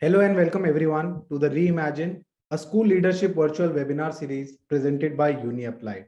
Hello and welcome everyone to the Reimagine, a school leadership virtual webinar series presented by UniApply.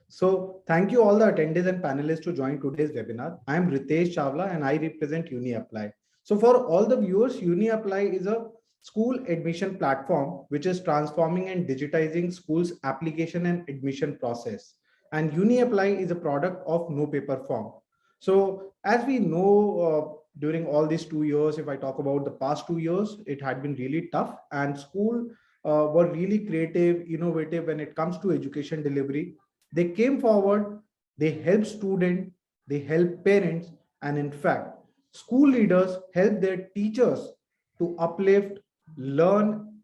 So thank you all the attendees and panelists to join today's webinar. I am Ritesh Chawla and I represent UniApply. So for all the viewers, UniApply is a school admission platform which is transforming and digitizing schools application and admission process. And UniApply is a product of no paper form. So as we know, during all these 2 years, if I talk about the past 2 years, it had been really tough and school were really creative, innovative when it comes to education delivery. They came forward, they helped students, they helped parents, and in fact, school leaders help their teachers to uplift, learn,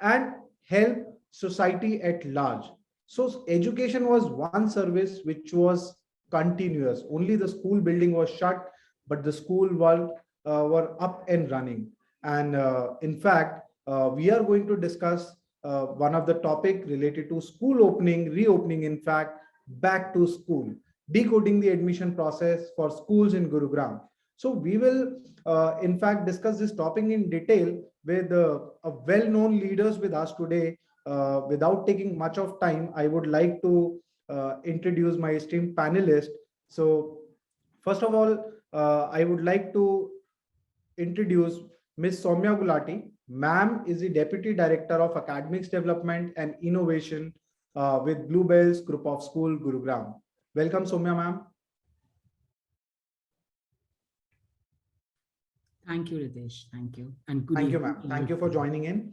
and help society at large. So education was one service which was continuous. Only the school building was shut, but the school world were up and running. And in fact, we are going to discuss one of the topic related to school opening, reopening, in fact, back to school, decoding the admission process for schools in Gurugram. So we will, in fact, discuss this topic in detail with a well-known leaders with us today. Without taking much of time, I would like to introduce my esteemed panelist. So first of all, I would like to introduce Ms. Soumya Gulati. Ma'am is the Deputy Director of Academics Development and Innovation with Bluebells Group of School, Gurugram. Welcome, Soumya ma'am. Thank you, Ritesh. Thank you. And good Thank you, evening. ma'am. Thank you for joining in.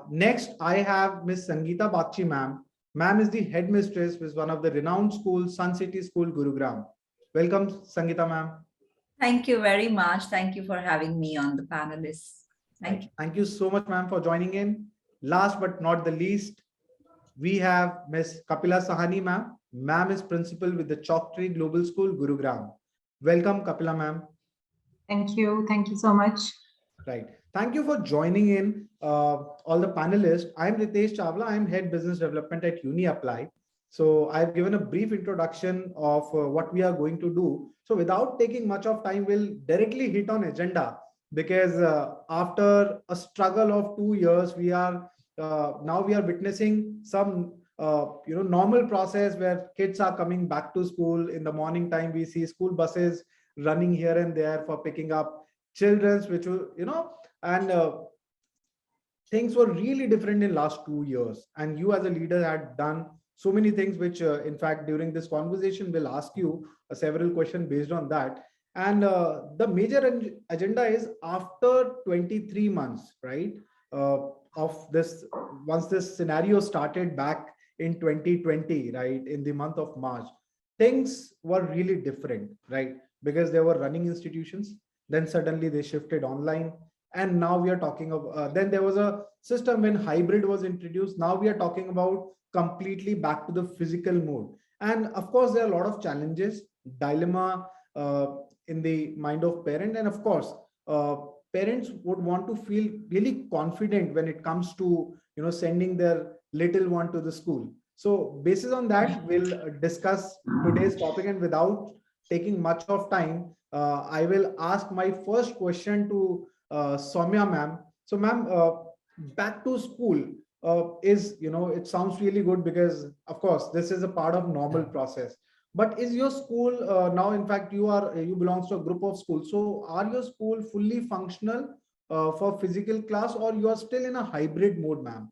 Next, I have Ms. Sangeeta Bakshi, ma'am. Ma'am is the headmistress with one of the renowned schools, Sun City School, Gurugram. Welcome, Sangeeta, ma'am. Thank you very much. Thank you for having me on the panelists. Thank you. Thank you so much, ma'am, for joining in. Last but not the least, we have Ms. Kapila Sahani, ma'am. Ma'am is principal with the Chalk Tree Global School, Gurugram. Welcome, Kapila, ma'am. Thank you. Thank you so much. Right. Thank you for joining in, all the panelists. I'm Ritesh Chawla. I'm Head Business Development at UniApply. So I've given a brief introduction of what we are going to do. So without taking much of time, we'll directly hit on agenda because after a struggle of 2 years, we are now we are witnessing some normal process where kids are coming back to school in the morning time. We see school buses running here and there for picking up children's, which will and things were really different in last 2 years. And you as a leader had done so many things, which in fact during this conversation we'll ask you several questions based on that. And the major agenda is after 23 months, right, of this, once this scenario started back in 2020, right, in the month of March, things were really different, right, because they were running institutions, then suddenly they shifted online, and now we are talking of then there was a system when hybrid was introduced. Now we are talking about completely back to the physical mode. And of course there are a lot of challenges, dilemma in the mind of parent, and of course parents would want to feel really confident when it comes to sending their little one to the school. So basis on that, we'll discuss today's topic, and without taking much of time, I will ask my first question to Soumya ma'am. So ma'am, back to school is, it sounds really good because of course this is a part of normal process. But is your school now, in fact, you belongs to a group of schools. So are your school fully functional for physical class, or you are still in a hybrid mode, ma'am?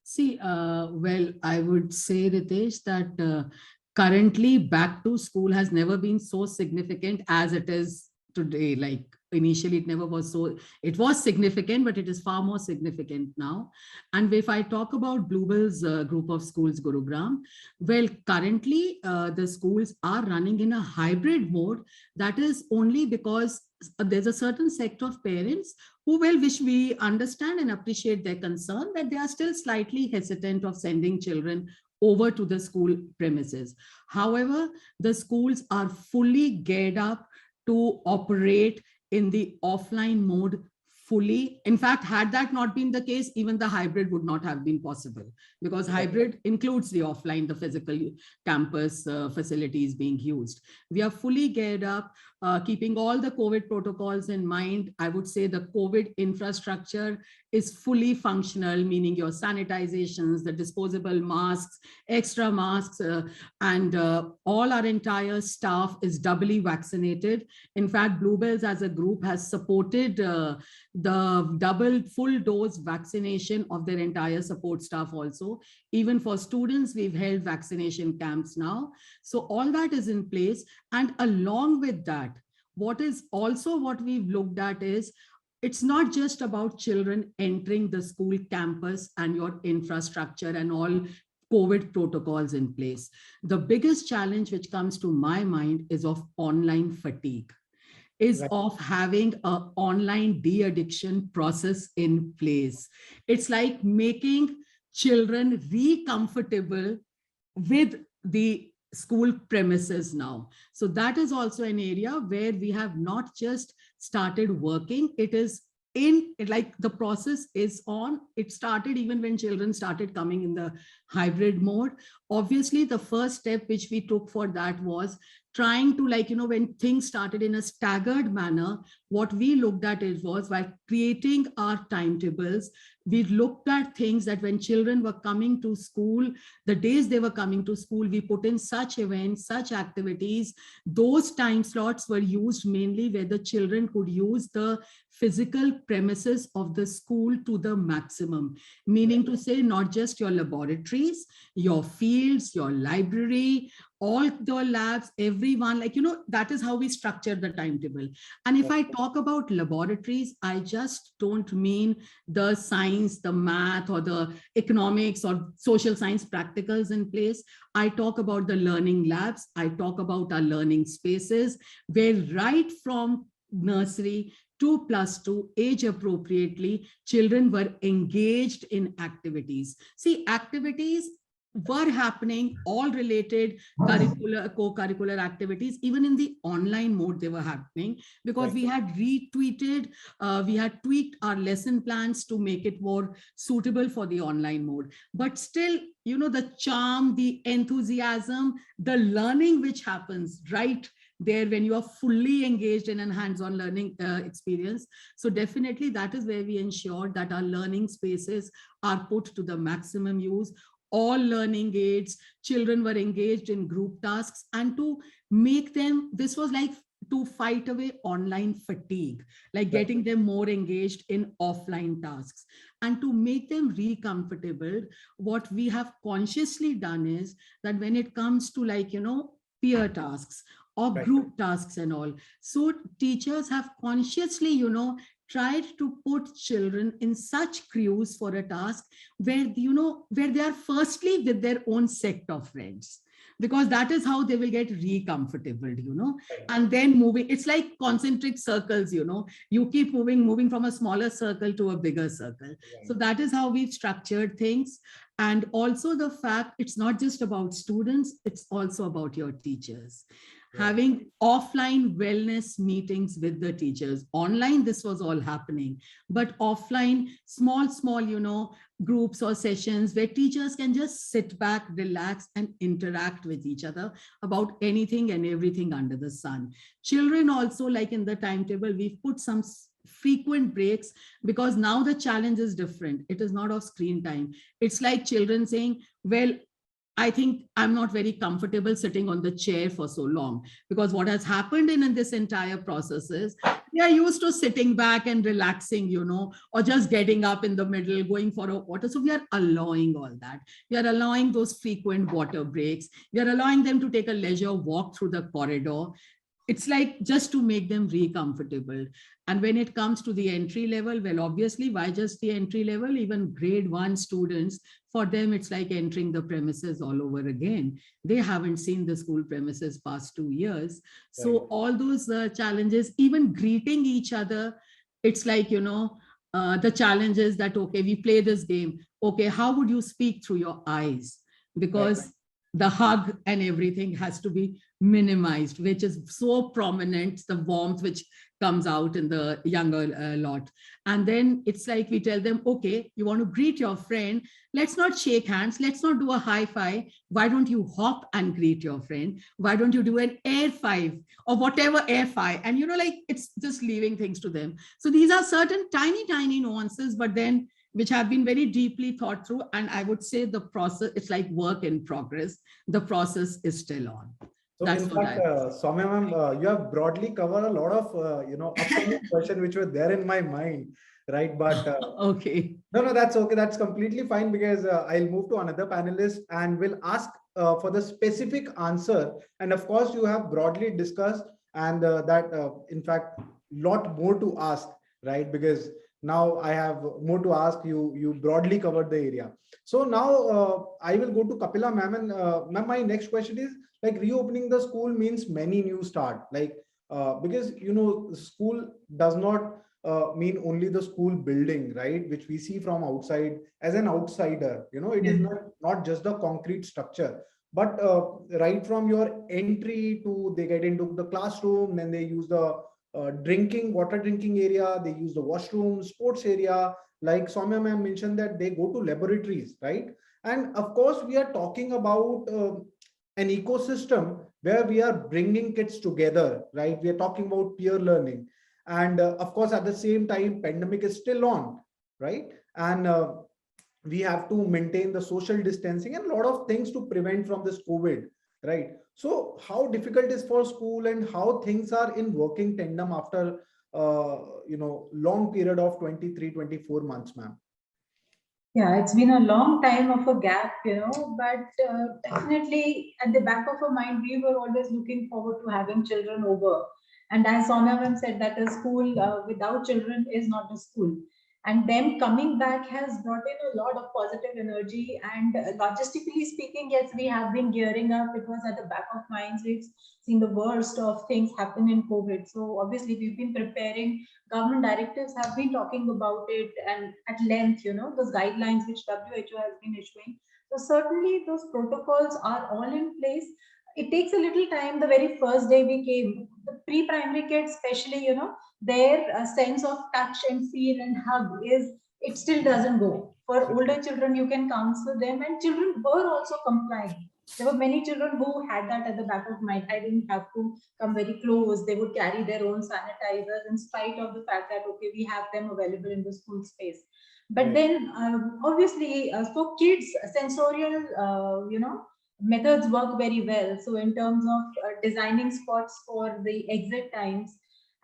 See, well, I would say, Ritesh, that currently back to school has never been so significant as it is today. Like initially it never was so, it was significant, but it is far more significant now. And if I talk about Bluebell's group of schools, Gurugram, well, currently the schools are running in a hybrid mode. That is only because there's a certain sector of parents who, well, which we understand and appreciate their concern, that they are still slightly hesitant of sending children over to the school premises. However, the schools are fully geared up to operate in the offline mode fully. In fact, had that not been the case, even the hybrid would not have been possible, because hybrid includes the offline, the physical campus facilities being used. We are fully geared up, keeping all the COVID protocols in mind. I would say the COVID infrastructure is fully functional, meaning your sanitizations, the disposable masks, extra masks, and all our entire staff is doubly vaccinated. In fact, Bluebells as a group has supported the double full dose vaccination of their entire support staff also. Even for students, we've held vaccination camps now. So all that is in place. And along with that, what we've looked at is, it's not just about children entering the school campus and your infrastructure and all COVID protocols in place. The biggest challenge which comes to my mind is of online fatigue, is of having an online de-addiction process in place. It's like making children re-comfortable with the school premises now. So that is also an area where we have not just started working. It is like the process is on. It started even when children started coming in the hybrid mode. Obviously, the first step which we took for that was trying to, like, when things started in a staggered manner, what we looked at was by creating our timetables. We looked at things that when children were coming to school, the days they were coming to school, we put in such events, such activities. Those time slots were used mainly where the children could use the physical premises of the school to the maximum, meaning to say not just your laboratories, your fields, your library, all the labs, everyone, that is how we structure the timetable. And if I talk about laboratories, I just don't mean the science, the math, or the economics or social science practicals in place. I talk about the learning labs. I talk about our learning spaces, where right from nursery 2+2 age appropriately, children were engaged in activities. See, activities were happening, all related co-curricular activities. Even in the online mode they were happening, because we had retweeted, we had tweaked our lesson plans to make it more suitable for the online mode. But still, the charm, the enthusiasm, the learning which happens right there when you are fully engaged in a hands-on learning experience. So definitely that is where we ensured that our learning spaces are put to the maximum use. All learning aids, children were engaged in group tasks, and to make them, this was like to fight away online fatigue, like getting them more engaged in offline tasks. And to make them re-comfortable, what we have consciously done is that when it comes to peer tasks or group tasks and all, so teachers have consciously, tried to put children in such crews for a task where, where they are firstly with their own sect of friends, because that is how they will get re-comfortable, and then moving. It's like concentric circles, you keep moving from a smaller circle to a bigger circle. So that is how we've structured things. And also the fact, it's not just about students, it's also about your teachers. Having offline wellness meetings with the teachers. Online, this was all happening, but offline, small, groups or sessions where teachers can just sit back, relax, and interact with each other about anything and everything under the sun. Children also, like in the timetable, we've put some frequent breaks, because now the challenge is different. It is not of screen time. It's like children saying, well, I think I'm not very comfortable sitting on the chair for so long, because what has happened in this entire process is they are used to sitting back and relaxing, or just getting up in the middle, going for a water. So we are allowing all that. We are allowing those frequent water breaks. We are allowing them to take a leisure walk through the corridor. It's like just to make them re-comfortable. And when it comes to the entry level, well, obviously, why just the entry level? Even grade 1 students, for them, it's like entering the premises all over again. They haven't seen the school premises past 2 years. So all those challenges, even greeting each other, it's like, the challenges that, okay, we play this game. Okay, how would you speak through your eyes? Because the hug and everything has to be minimized, which is so prominent, the warmth which comes out in the younger lot. And then it's like we tell them, okay, you want to greet your friend, let's not shake hands, let's not do a high five. Why don't you hop and greet your friend? Why don't you do an air five or whatever air five? And like it's just leaving things to them. So these are certain tiny nuances, but then which have been very deeply thought through. And I would say the process, it's like work in progress. The process is still on. So That's in what fact, I Soumya ma'am, you have broadly covered a lot of, upcoming questions which were there in my mind, right? But okay. no, that's okay. That's completely fine because I'll move to another panelist and will ask for the specific answer. And of course, you have broadly discussed and that, in fact, lot more to ask, right? Because now I have more to ask you. You broadly covered the area. So now I will go to Kapila ma'am. And ma'am, my next question is like reopening the school means many new start. Like because school does not mean only the school building, right, which we see from outside as an outsider. It is not just the concrete structure, but right from your entry to they get into the classroom, then they use the water drinking area, they use the washroom, sports area. Like Soumya ma'am mentioned that they go to laboratories, right? And of course we are talking about an ecosystem where we are bringing kids together, right? We are talking about peer learning. And of course, at the same time, pandemic is still on, right? And we have to maintain the social distancing and a lot of things to prevent from this COVID, right? So how difficult is for school and how things are in working tandem after, long period of 23, 24 months, ma'am? Yeah, it's been a long time of a gap, but definitely at the back of our mind, we were always looking forward to having children over. And as Soumya ma'am said, that a school without children is not a school. And them coming back has brought in a lot of positive energy. And logistically speaking, yes, we have been gearing up. It was at the back of minds. We've seen the worst of things happen in COVID. So obviously, we've been preparing. Government directives have been talking about it and at length, those guidelines which WHO has been issuing. So certainly those protocols are all in place. It takes a little time. The very first day we came, the pre-primary kids, especially, their sense of touch and feel and hug it still doesn't go. For older children, you can counsel them, and children were also complying. There were many children who had that at the back of mind. I didn't have to come very close. They would carry their own sanitizers in spite of the fact that, okay, we have them available in the school space. But then, obviously, for kids, sensorial, methods work very well. So in terms of designing spots for the exit times,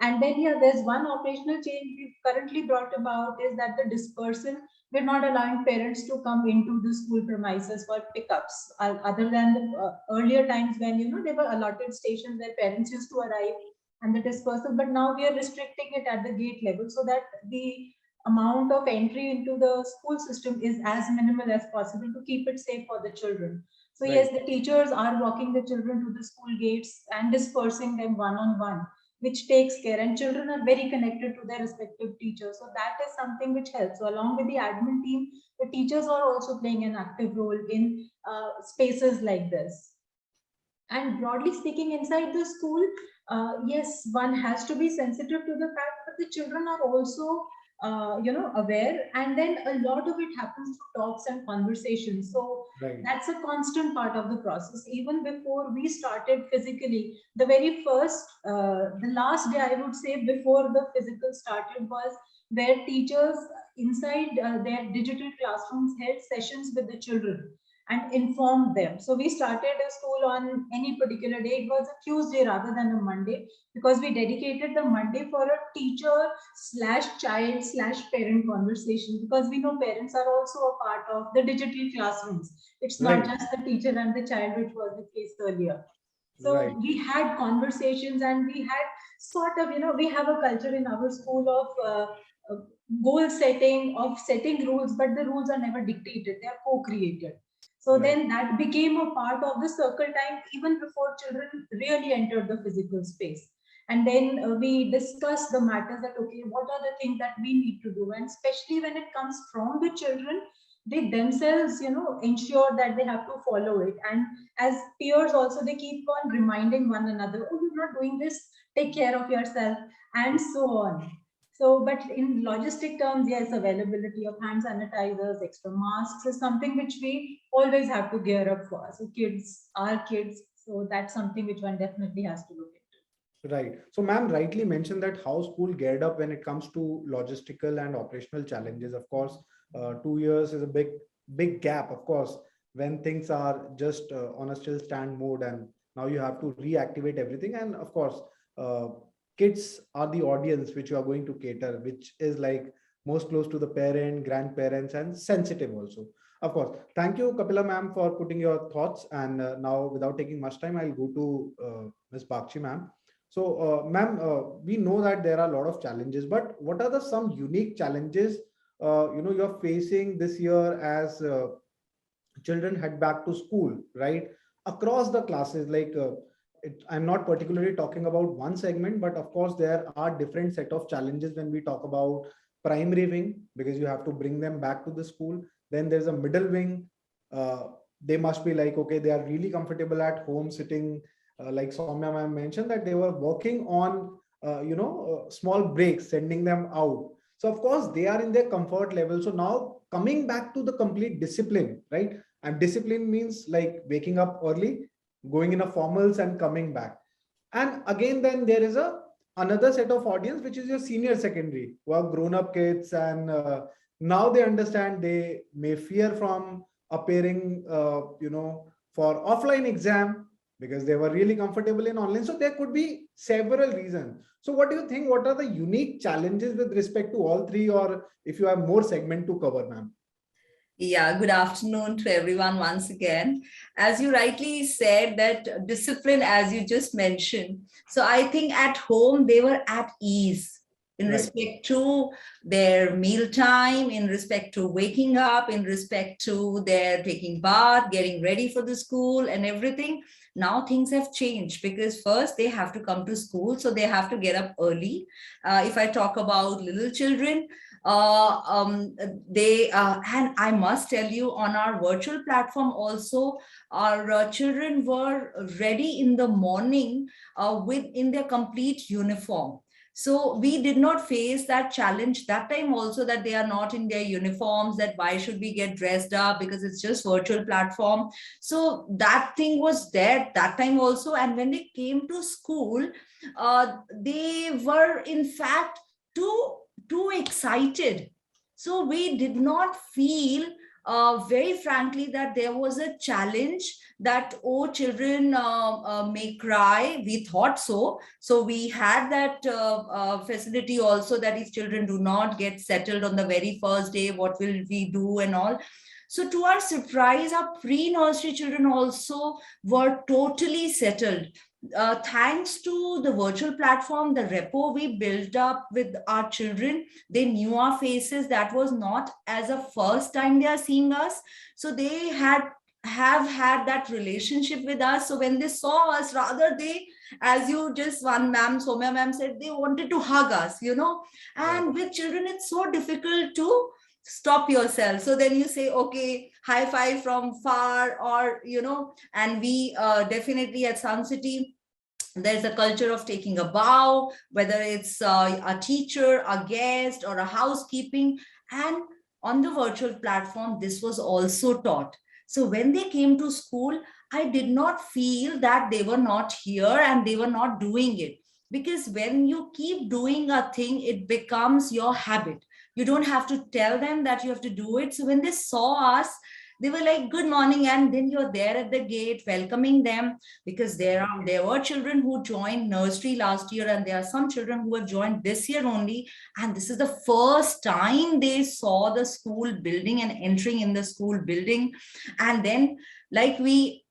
and then there's one operational change we've currently brought about is that the dispersal, we're not allowing parents to come into the school premises for pickups, other than the earlier times when there were allotted stations where parents used to arrive and the dispersal. But now we are restricting it at the gate level so that the amount of entry into the school system is as minimal as possible to keep it safe for the children. So yes, the teachers are walking the children to the school gates and dispersing them one on one, which takes care, and children are very connected to their respective teachers. So that is something which helps. So along with the admin team, the teachers are also playing an active role in spaces like this. And broadly speaking, inside the school, yes, one has to be sensitive to the fact that the children are also aware, and then a lot of it happens through talks and conversations. So that's a constant part of the process. Even before we started physically, the very first, the last day, I would say, before the physical started, was where teachers inside their digital classrooms held sessions with the children and informed them. So we started a school on any particular day. It was a Tuesday rather than a Monday, because we dedicated the Monday for a teacher / child / parent conversation, because we know parents are also a part of the digital classrooms. It's not just the teacher and the child, which was the case earlier. So we had conversations, and we had sort of, we have a culture in our school of goal setting, of setting rules, but the rules are never dictated, they are co-created. So then that became a part of the circle time even before children really entered the physical space. And then we discussed the matters that, okay, what are the things that we need to do? And especially when it comes from the children, they themselves, ensure that they have to follow it. And as peers also, they keep on reminding one another, oh, you're not doing this, take care of yourself, and so on. So, but in logistic terms, yes, availability of hand sanitizers, extra masks is something which we always have to gear up for. So kids are kids. So that's something which one definitely has to look into. Right. So, ma'am rightly mentioned that how school geared up when it comes to logistical and operational challenges. Of course, 2 years is a big gap. Of course, when things are just on a still stand mode, and now you have to reactivate everything. And of course, uh, kids are the audience which you are going to cater, which is like most close to the parent, grandparents, and sensitive also. Of course. Thank you, Kapila ma'am, for putting your thoughts. And now, without taking much time, I'll go to Ms. Bakshi ma'am. So, ma'am, we know that there are a lot of challenges, but what are the some unique challenges you're facing this year as children head back to school, right? Across the classes, like I'm not particularly talking about one segment, but of course there are different set of challenges when we talk about primary wing, because you have to bring them back to the school. Then there's a middle wing. Uh, they must be like, okay, they are really comfortable at home sitting, like Soumya ma'am mentioned that they were working on, small breaks, sending them out. So of course they are in their comfort level. So now coming back to the complete discipline, right? And discipline means like waking up early, going in a formals and coming back. And again, then there is a another set of audience, which is your senior secondary, who are grown up kids, and now they understand they may fear from appearing, for offline exam because they were really comfortable in online. So there could be several reasons. So what do you think? What are the unique challenges with respect to all three, or if you have more segment to cover, ma'am? Yeah, good afternoon to everyone once again. As you rightly said, that discipline, as you just mentioned. So I think at home they were at ease in Right. respect to their meal time, in respect to waking up, in respect to their taking bath, getting ready for the school and everything. Now things have changed because first they have to come to school, so they have to get up early. If I talk about little children, they and I must tell you, on our virtual platform also, our children were ready in the morning with in their complete uniform. So we did not face that challenge that time also, that they are not in their uniforms, that why should we get dressed up because it's just virtual platform. So that thing was there that time also. And when they came to school, they were in fact too excited. So we did not feel, very frankly, that there was a challenge that, oh, children may cry. We thought so. So we had that facility also, that if children do not get settled on the very first day, what will we do and all. So to our surprise, our pre-nursery children also were totally settled. Thanks to the virtual platform, the rapport we built up with our children, they knew our faces. That was not as a first time they are seeing us. So they have had that relationship with us. So when they saw us, rather they, as you just one ma'am, Soumya ma'am said, they wanted to hug us, and with children, it's so difficult to stop yourself. So then you say, okay, high five from far, or, and we definitely at Sun City, there's a culture of taking a bow, whether it's a teacher, a guest, or a housekeeping. And on the virtual platform, this was also taught. So when they came to school, I did not feel that they were not here and they were not doing it. Because when you keep doing a thing, it becomes your habit. You don't have to tell them that you have to do it. So when they saw us, they were like, good morning, and then you're there at the gate welcoming them, because there were children who joined nursery last year, and there are some children who have joined this year only, and this is the first time they saw the school building and entering in the school building. And then, like we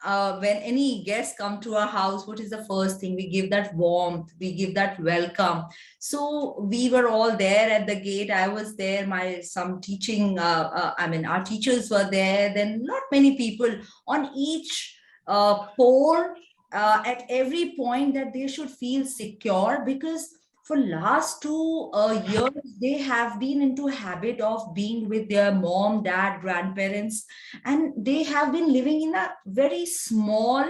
when any guests come to our house, what is the first thing? We give that warmth, we give that welcome. So we were all there at the gate. I was there, some teaching, our teachers were there, then not many people on each pole, at every point, that they should feel secure. Because for last 2 years, they have been into habit of being with their mom, dad, grandparents, and they have been living in a very small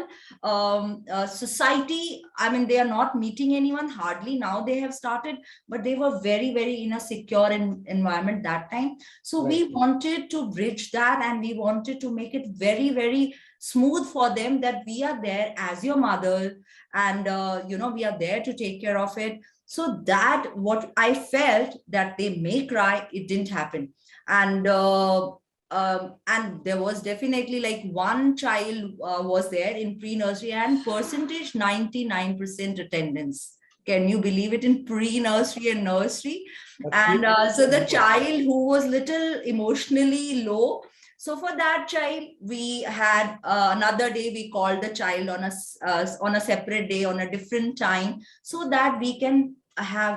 society. I mean, they are not meeting anyone hardly. Now they have started, but they were very, very in a secure environment that time. So Right. we wanted to bridge that, and we wanted to make it very, very smooth for them, that we are there as your mother, and we are there to take care of it. So that what I felt, that they may cry, it didn't happen. And there was definitely like one child was there in pre-nursery, and percentage 99% attendance. Can you believe it? In pre-nursery and nursery. That's And really so the good. child who was little emotionally low, so for that child, we had another day. We called the child on a separate day, on a different time, so that we can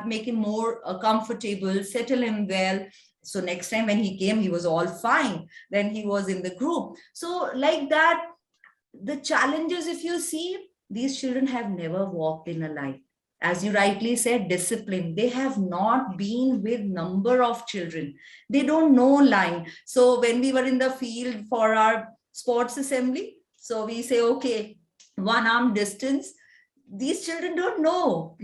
make him more comfortable, settle him well. So next time when he came, he was all fine. Then he was in the group. So like that, the challenges, if you see, these children have never walked in a line. As you rightly said, discipline. They have not been with number of children. They don't know line. So when we were in the field for our sports assembly, so we say, okay, 1 arm distance. These children don't know,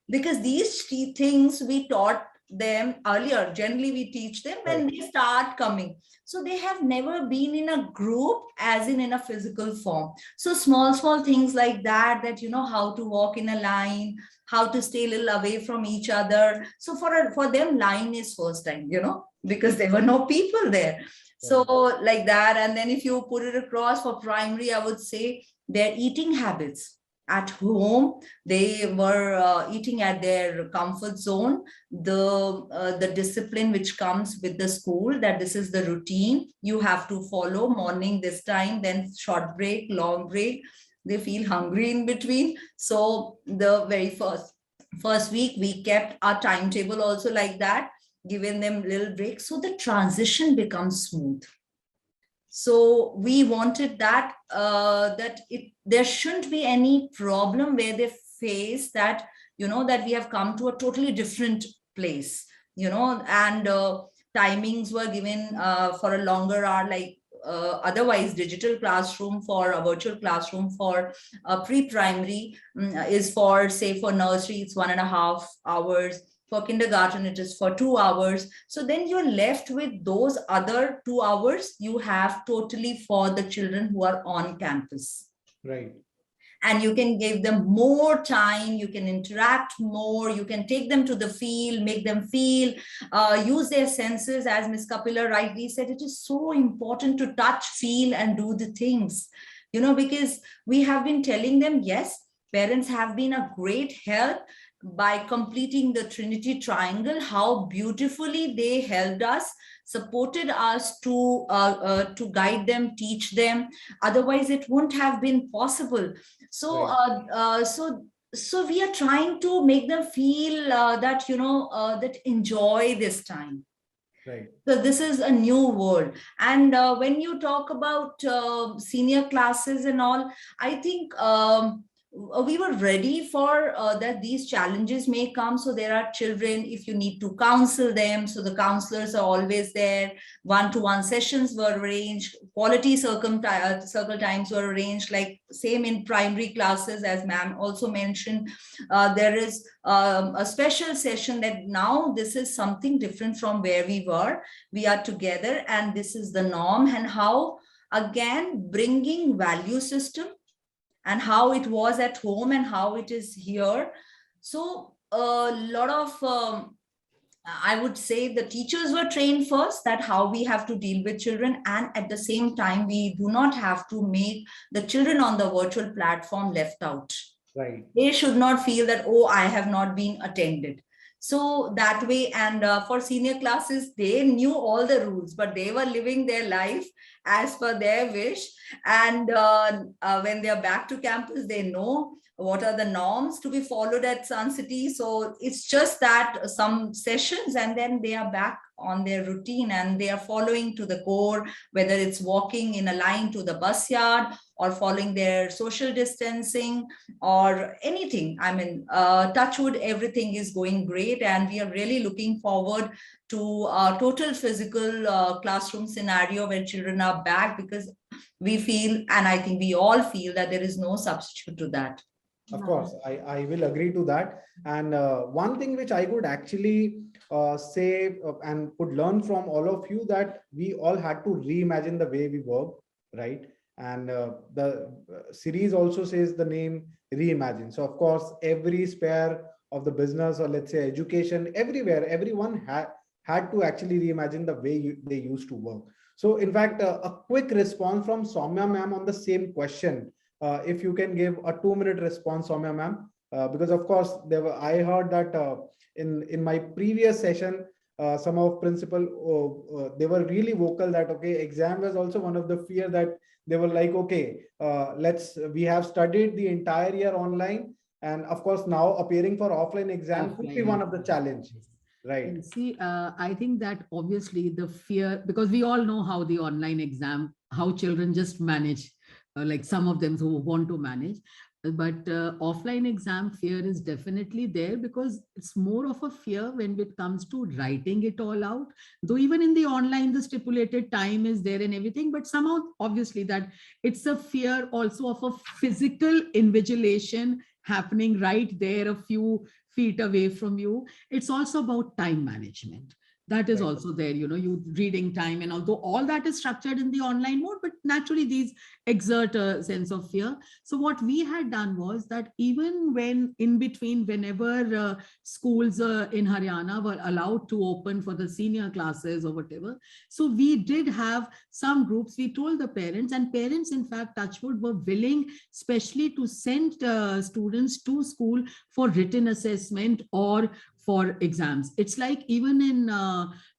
because these things we taught them earlier. Generally, we teach them when they start coming. So they have never been in a group, as in a physical form. So small things like that, how to walk in a line, how to stay a little away from each other. So for them, line is first time, because there were no people there. So like that. And then if you put it across for primary, I would say their eating habits. At home, they were eating at their comfort zone. The discipline which comes with the school, that this is the routine you have to follow. Morning this time, then short break, long break. They feel hungry in between. So the very first week, we kept our timetable also like that, giving them little breaks, so the transition becomes smooth. So we wanted that there shouldn't be any problem where they face that, that we have come to a totally different place, and timings were given for a longer hour, like otherwise digital classroom for a virtual classroom for pre-primary is for, say, for nursery, it's 1.5 hours. For kindergarten, it is for 2 hours. So then you're left with those other 2 hours you have totally for the children who are on campus. Right. And you can give them more time, you can interact more, you can take them to the field, make them feel, use their senses. As Ms. Kapila rightly said, it is so important to touch, feel, and do the things, because we have been telling them, yes, parents have been a great help by completing the Trinity Triangle, how beautifully they helped us, supported us to guide them, teach them. Otherwise, it wouldn't have been possible. So, so we are trying to make them feel that, that enjoy this time. Right. So this is a new world. And when you talk about senior classes and all, I think we were ready for that these challenges may come. So there are children, if you need to counsel them, so the counselors are always there. One-to-one sessions were arranged, quality circle times were arranged, like same in primary classes, as ma'am also mentioned. There is a special session that now this is something different from where we were. We are together and this is the norm, and how again bringing value system and how it was at home and how it is here. So a lot of, I would say the teachers were trained first, that how we have to deal with children. And at the same time, we do not have to make the children on the virtual platform left out. Right. They should not feel that, oh, I have not been attended. So that way, and for senior classes, they knew all the rules, but they were living their life. as per their wish. And when they are back to campus, they know what are the norms to be followed at Sun City. So it's just that some sessions and then they are back on their routine and they are following to the core, whether it's walking in a line to the bus yard or following their social distancing or anything. I mean, touch wood, everything is going great. And we are really looking forward to a total physical classroom scenario where children are back, because we feel, and I think we all feel, that there is no substitute to that. Of course, I will agree to that. And one thing which I could actually say and could learn from all of you, that we all had to reimagine the way we work, right? And the series also says the name reimagine. So of course, every sphere of the business, or let's say education, everywhere, everyone had to actually reimagine the way they used to work. So in fact, a quick response from Soumya ma'am on the same question. If you can give a 2-minute response, Soumya ma'am, because of course I heard that in my previous session, some of principal they were really vocal that okay, exam was also one of the fear, that they were like, okay, we have studied the entire year online, and of course now appearing for offline exam could be one of the challenges, right? And see, I think that obviously the fear, because we all know how the online exam, how children just manage, like some of them who want to manage. But offline exam fear is definitely there, because it's more of a fear when it comes to writing it all out. Though even in the online, the stipulated time is there and everything, but somehow obviously that it's a fear also of a physical invigilation happening right there a few feet away from you. It's also about time management. That is Right. also there, you reading time, and although all that is structured in the online mode, but naturally these exert a sense of fear. So what we had done was that even when in between, whenever schools in Haryana were allowed to open for the senior classes or whatever, so we did have some groups. We told the parents, and parents in fact, touchwood, were willing especially to send students to school for written assessment or for exams. It's like even in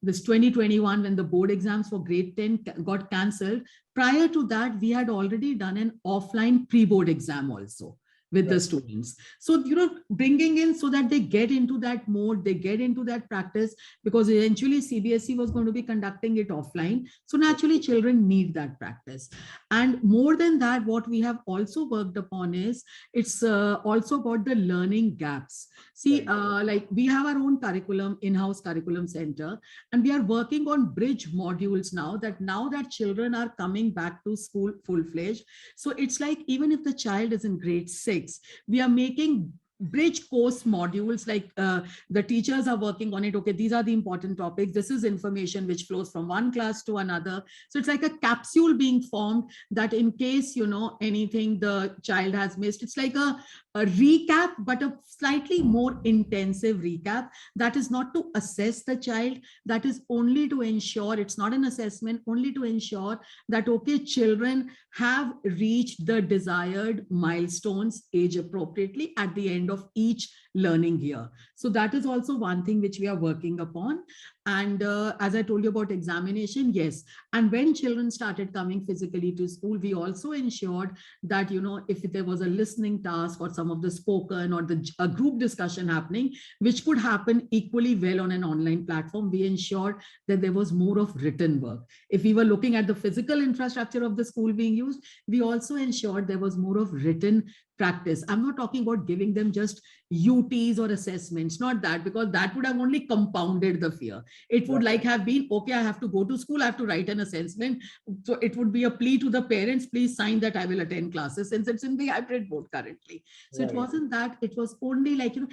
this 2021, when the board exams for grade 10 got cancelled, prior to that, we had already done an offline pre-board exam also with the students. So, bringing in so that they get into that mode, they get into that practice, because eventually CBSE was going to be conducting it offline. So naturally, children need that practice. And more than that, what we have also worked upon is, it's also about the learning gaps. See, like we have our own curriculum, in-house curriculum center, and we are working on bridge modules now that children are coming back to school full-fledged. So it's like, even if the child is in grade 6, we are making bridge course modules, like the teachers are working on it. Okay, these are the important topics, this is information which flows from one class to another. So it's like a capsule being formed, that in case anything the child has missed, it's like a recap, but a slightly more intensive recap, that is not to assess the child, that is only to ensure, it's not an assessment, only to ensure that okay, children have reached the desired milestones age appropriately at the end of each learning year. So that is also one thing which we are working upon. And as I told you about examination, yes. And when children started coming physically to school, we also ensured that, if there was a listening task or some of the spoken or a group discussion happening, which could happen equally well on an online platform, we ensured that there was more of written work. If we were looking at the physical infrastructure of the school being used, we also ensured there was more of written practice. I'm not talking about giving them just UTs or assessments, not that, because that would have only compounded the fear. It would like have been, okay, I have to go to school, I have to write an assessment. So it would be a plea to the parents, please sign that I will attend classes, since it's in the hybrid mode currently. So it wasn't that, it was only like, even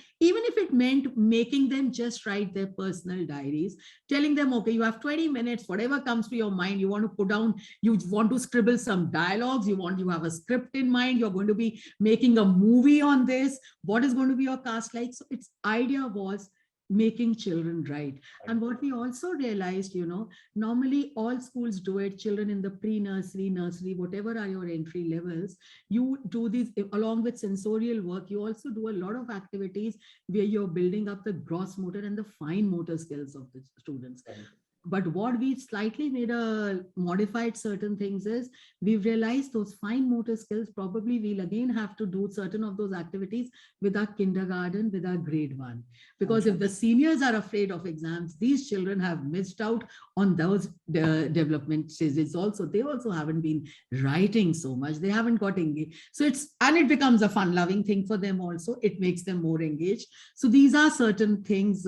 if it meant making them just write their personal diaries, telling them, okay, you have 20 minutes, whatever comes to your mind, you want to put down, you want to scribble some dialogues, you have a script in mind, you're going to be making a movie on this, what is going to be your cast like. So its idea was making children write. And what we also realized, normally all schools do it, children in the pre-nursery, nursery, whatever are your entry levels, you do these along with sensorial work. You also do a lot of activities where you're building up the gross motor and the fine motor skills of the students. But what we slightly modified certain things is we've realized those fine motor skills, probably we'll again have to do certain of those activities with our kindergarten, with our grade 1. Because if the seniors are afraid of exams, these children have missed out on those development stages also. They also haven't been writing so much. They haven't got engaged. So it becomes a fun loving thing for them also. It makes them more engaged. So these are certain things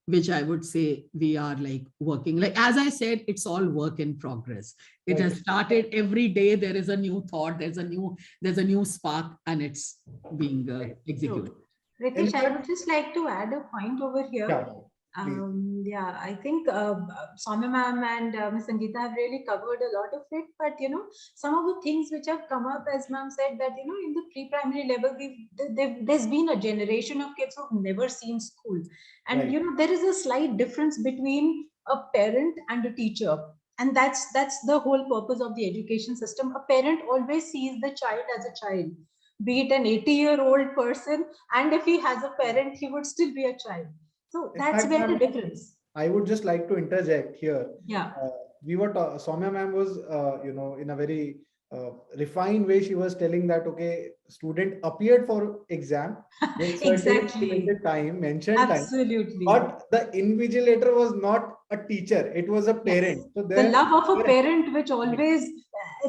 which I would say we are like working. Like, as I said, it's all work in progress. It has started every day. There is a new thought, there's a new spark, and it's being executed. Ritesh, I would just like to add a point over here. Yeah, I think Soumya ma'am and Ms. Sangeeta have really covered a lot of it. But some of the things which have come up, as ma'am said, that in the pre-primary level, there's been a generation of kids who've never seen school, and there is a slight difference between a parent and a teacher, and that's the whole purpose of the education system. A parent always sees the child as a child, be it an 80-year-old person, and if he has a parent, he would still be a child. So that's where the difference. I would just like to interject here. Yeah. Soumya ma'am was, in a very refined way, she was telling that, okay, student appeared for exam. Exactly. Mentioned Absolutely. time. But the invigilator was not a teacher. It was a parent. Yes. So the love of a parent, which always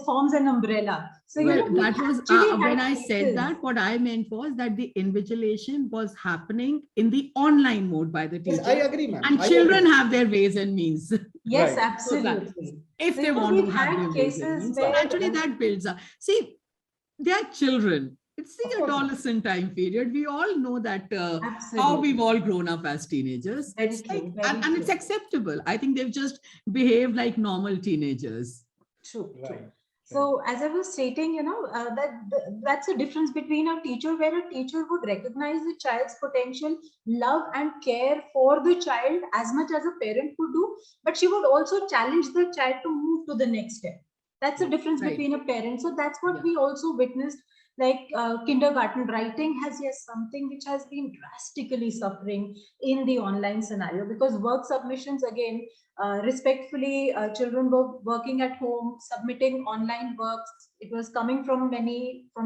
forms an umbrella. So that was when I said that, what I meant was that the invigilation was happening in the online mode by the teacher. Yes, I agree, ma'am. And children have their ways and means. Yes, absolutely. So if they want to have their ways and means, so actually that builds up. See, they are children. It's the adolescent time period. We all know that how we've all grown up as teenagers. And it's acceptable. I think they've just behaved like normal teenagers. True. So as I was stating, that's a difference between a teacher, where a teacher would recognize the child's potential, love and care for the child as much as a parent would do, but she would also challenge the child to move to the next step. That's the difference between a parent. So that's what we also witnessed. Like kindergarten writing has something which has been drastically suffering in the online scenario, because work submissions, again, respectfully, children were working at home, submitting online works. It was coming from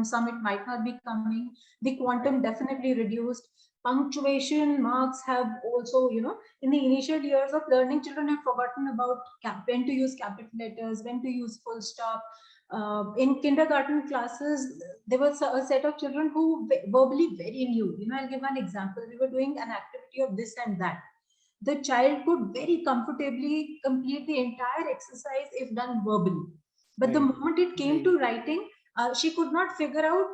some it might not be coming. The quantum definitely reduced. Punctuation marks have also, in the initial years of learning, children have forgotten about when to use capital letters, when to use full stop. In kindergarten classes, there was a set of children who verbally very new. I'll give an example. We were doing an activity of this and that. The child could very comfortably complete the entire exercise if done verbally. But the moment it came to writing, she could not figure out.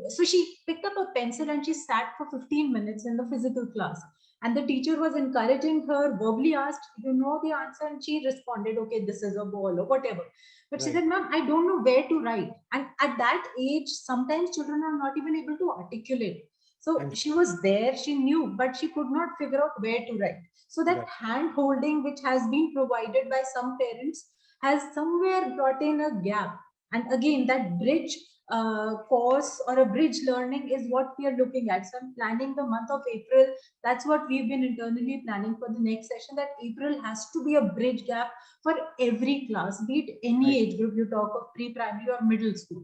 So she picked up a pencil and she sat for 15 minutes in the physical class. And the teacher was encouraging her, verbally asked, you know the answer? And she responded, okay, this is a ball or whatever. But she said, ma'am, I don't know where to write. And at that age, sometimes children are not even able to articulate. So she was there, she knew, but she could not figure out where to write. So that hand holding, which has been provided by some parents, has somewhere brought in a gap. And again, that bridge course or a bridge learning is what we are looking at. So I'm planning the month of April. That's what we've been internally planning for the next session, that April has to be a bridge gap for every class, be it any age group. You talk of pre-primary or middle school,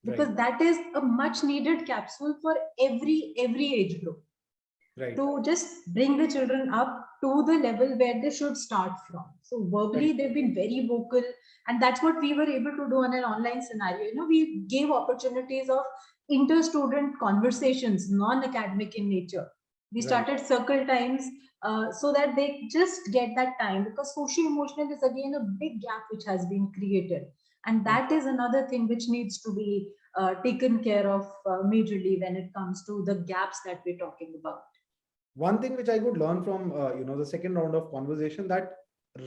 because that is a much needed capsule for every age group, to just bring the children up to the level where they should start from. So verbally, they've been very vocal, and that's what we were able to do on an online scenario. We gave opportunities of inter-student conversations, non-academic in nature. We started circle times so that they just get that time, because socio-emotional is again a big gap which has been created. And that is another thing which needs to be taken care of majorly when it comes to the gaps that we're talking about. One thing which I could learn from the second round of conversation, that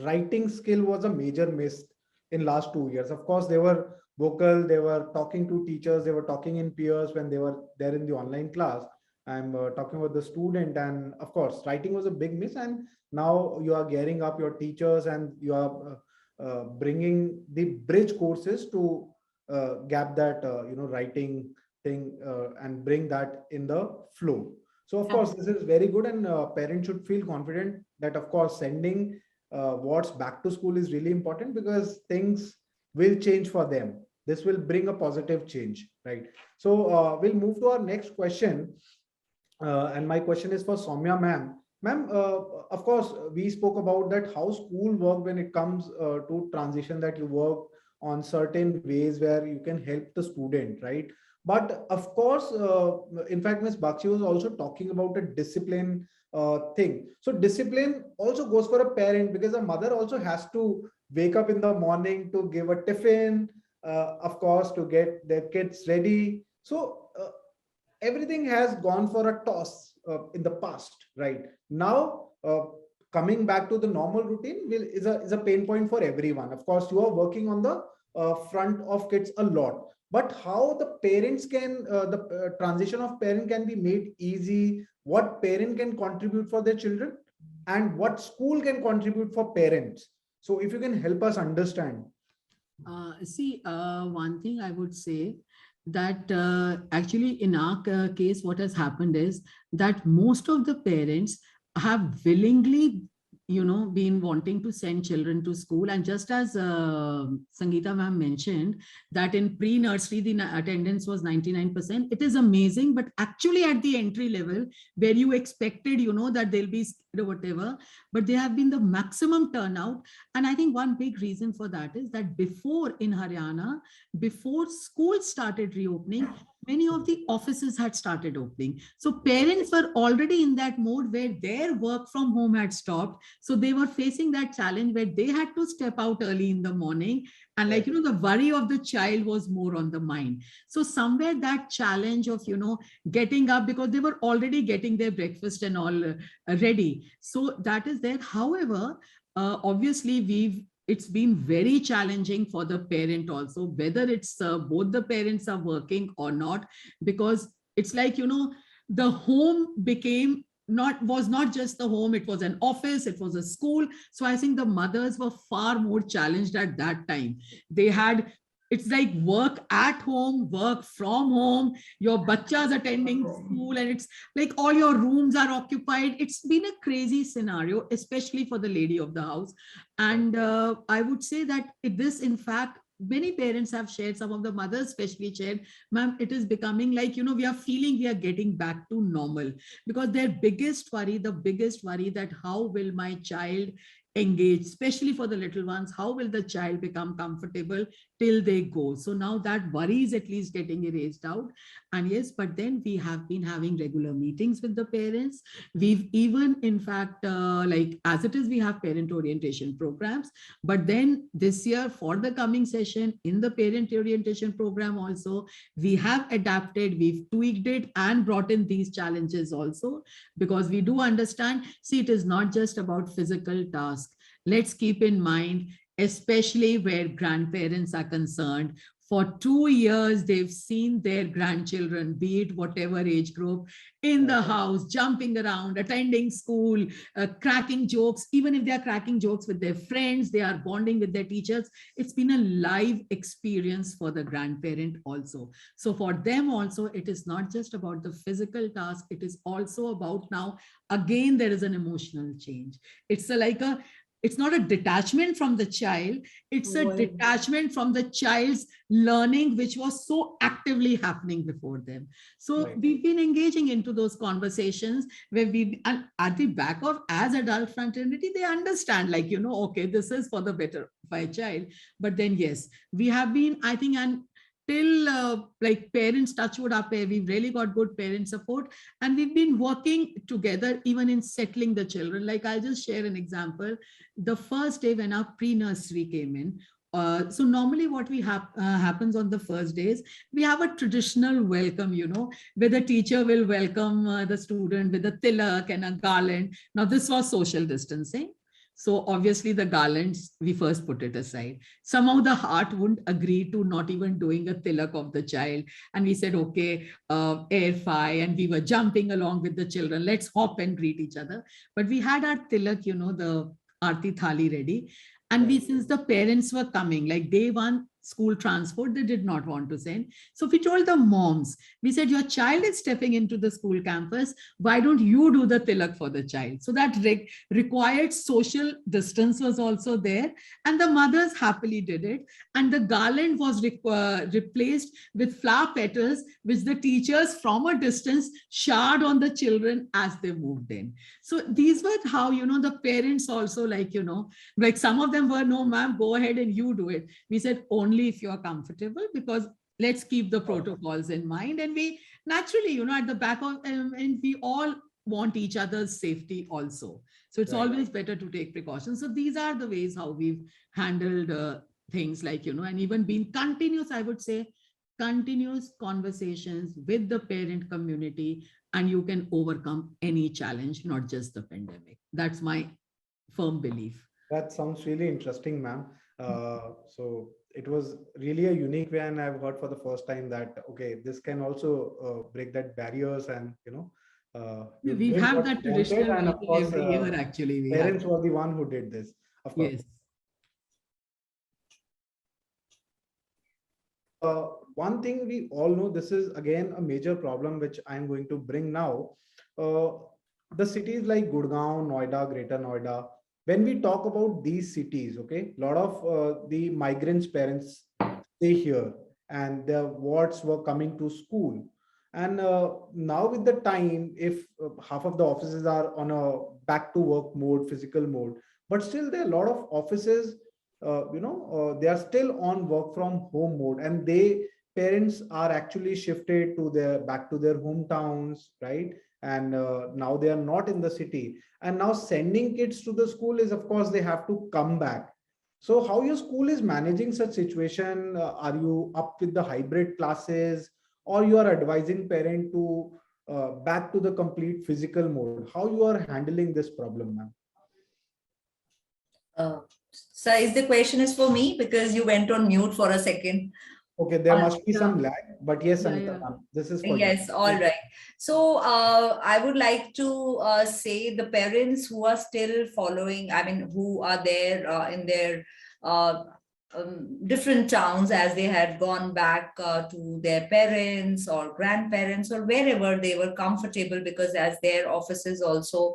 writing skill was a major miss in last 2 years. Of course, they were vocal, they were talking to teachers, they were talking in peers when they were there in the online class. I'm talking about the student, and of course, writing was a big miss. And now you are gearing up your teachers, and you are bringing the bridge courses to gap that writing thing and bring that in the flow. So of course, this is very good, and parents should feel confident that, of course, sending what's back to school is really important, because things will change for them. This will bring a positive change, right? So we'll move to our next question. And my question is for Soumya ma'am. Ma'am, of course, we spoke about that how school work when it comes to transition, that you work on certain ways where you can help the student, right? But of course, in fact, Ms. Bakshi was also talking about a discipline thing. So discipline also goes for a parent, because a mother also has to wake up in the morning to give a tiffin, of course, to get their kids ready. So everything has gone for a toss in the past, right? Now, coming back to the normal routine is a pain point for everyone. Of course, you are working on the front of kids a lot, but how the parents can, the transition of parent can be made easy, what parent can contribute for their children, and what school can contribute for parents. So if you can help us understand. One thing I would say that actually in our case, what has happened is that most of the parents have willingly, been wanting to send children to school. And just as Sangeeta ma'am mentioned, that in pre-nursery, the attendance was 99%. It is amazing, but actually at the entry level, where you expected, that they'll be scared or whatever, but they have been the maximum turnout. And I think one big reason for that is that before in Haryana, before schools started reopening, many of the offices had started opening. So parents were already in that mode where their work from home had stopped. So they were facing that challenge where they had to step out early in the morning. And the worry of the child was more on the mind. So somewhere that challenge of, getting up, because they were already getting their breakfast and all ready. So that is there. However, obviously it's been very challenging for the parent also, whether it's both the parents are working or not, because it's the home was not just the home, it was an office, it was a school. So I think the mothers were far more challenged at that time. It's like work at home, work from home, your bachas attending school, and it's like all your rooms are occupied. It's been a crazy scenario, especially for the lady of the house. And I would say that this, in fact, many parents have shared, some of the mothers especially shared, ma'am, it is becoming like, we are feeling we are getting back to normal, because their biggest worry, that how will my child engage, especially for the little ones, how will the child become comfortable till they go. So now that worry is at least getting erased out. And yes, but then we have been having regular meetings with the parents. We've even, in fact, like as it is, we have parent orientation programs, but then this year for the coming session in the parent orientation program also, we have adapted, we've tweaked it and brought in these challenges also, because we do understand, see, it is not just about physical tasks. Let's keep in mind, especially where grandparents are concerned, for 2 years, they've seen their grandchildren, be it whatever age group, in the house, jumping around, attending school, cracking jokes. Even if they are cracking jokes with their friends, they are bonding with their teachers. It's been a live experience for the grandparent also. So for them also, it is not just about the physical task. It is also about now, again, there is an emotional change. It's not a detachment from the child, it's a detachment from the child's learning, which was so actively happening before them. So we've been engaging into those conversations where and at the back of, as adult fraternity, they understand, okay, this is for the better of my child. But then, yes, we have been, I think, and till parents, touchwood up here, we've really got good parent support, and we've been working together even in settling the children. Like, I'll just share an example. The first day when our pre-nursery came in, so normally what we have happens on the first days, we have a traditional welcome, where the teacher will welcome the student with a tilak and a garland. Now this was social distancing, so obviously the garlands, we first put it aside. Somehow the heart wouldn't agree to not even doing a tilak of the child. And we said, okay, air fi, and we were jumping along with the children. Let's hop and greet each other. But we had our tilak, the Aarti Thali ready. And since the parents were coming, like day one, school transport, they did not want to send. So we told the moms, we said, your child is stepping into the school campus. Why don't you do the tilak for the child? So that required social distance was also there. And the mothers happily did it. And the garland was replaced with flower petals, which the teachers from a distance showered on the children as they moved in. So these were how, the parents also, like some of them were, no, ma'am, go ahead and you do it. We said, only if you're comfortable, because let's keep the protocols in mind. And we naturally, at the back of, and we all want each other's safety also. So it's always better to take precautions. So these are the ways how we've handled things like, and even been continuous, I would say, continuous conversations with the parent community, and you can overcome any challenge, not just the pandemic. That's my firm belief. That sounds really interesting, ma'am. So it was really a unique way, and I've heard for the first time that, okay, this can also break that barriers, and we have that traditional and of course, every year actually. Parents were the one who did this, of course. Yes. One thing we all know, this is again a major problem which I'm going to bring now. The cities like Gurgaon, Noida, Greater Noida, when we talk about these cities, okay, a lot of the migrants' parents stay here, and their wards were coming to school. And now with the time, if half of the offices are on a back to work mode, physical mode, but still there are a lot of offices, they are still on work from home mode, and parents are actually shifted to back to their hometowns, right? And now they are not in the city, and now sending kids to the school is, of course, they have to come back. So how your school is managing such situation? Are you up with the hybrid classes, or you are advising parent to back to the complete physical mode? How you are handling this problem, ma'am? So is the question is for me, because you went on mute for a second? Okay, there must be some lag, but yes, Anita, this is for yes, you. all right. So I would like to say the parents who are still following, who are there in their different towns, as they had gone back to their parents or grandparents or wherever they were comfortable, because as their offices also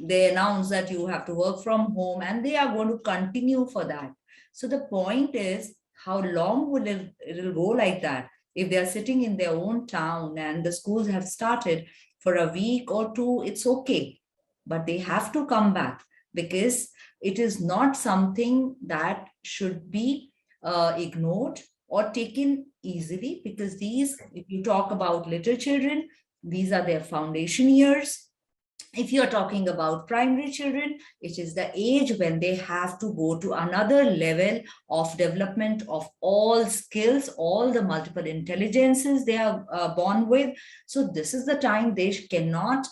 they announce that you have to work from home, and they are going to continue for that. So the point is, how long will it'll go like that? If they are sitting in their own town and the schools have started for a week or two, it's okay, but they have to come back, because it is not something that should be ignored or taken easily, because these, if you talk about little children, these are their foundation years. If you're talking about primary children, it is the age when they have to go to another level of development of all skills, all the multiple intelligences they are born with. So this is the time they cannot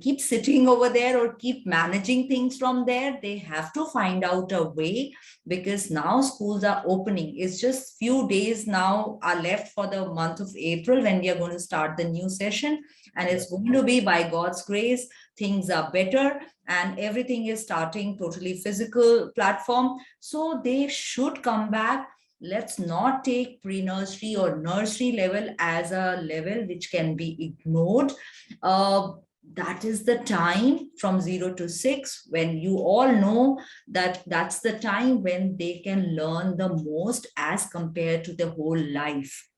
keep sitting over there or keep managing things from there. They have to find out a way, because now schools are opening. It's just few days now are left for the month of April, when we are going to start the new session. And it's going to be, by God's grace, things are better and everything is starting totally physical platform. So they should come back. Let's not take pre-nursery or nursery level as a level which can be ignored. That is the time from 0 to 6, when you all know that that's the time when they can learn the most as compared to the whole life.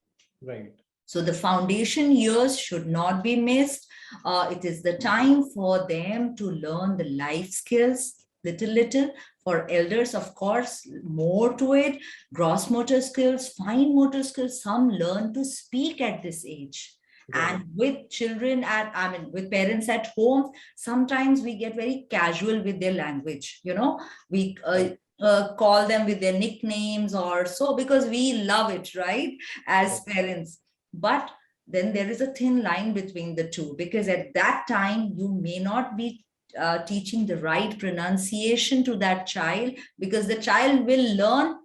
Right. So the foundation years should not be missed. It is the time for them to learn the life skills, little. For elders, of course, more to it. Gross motor skills, fine motor skills, some learn to speak at this age. Right. And with children with parents at home, sometimes we get very casual with their language. We call them with their nicknames or so, because we love it, right? As parents. But then there is a thin line between the two, because at that time you may not be teaching the right pronunciation to that child, because the child will learn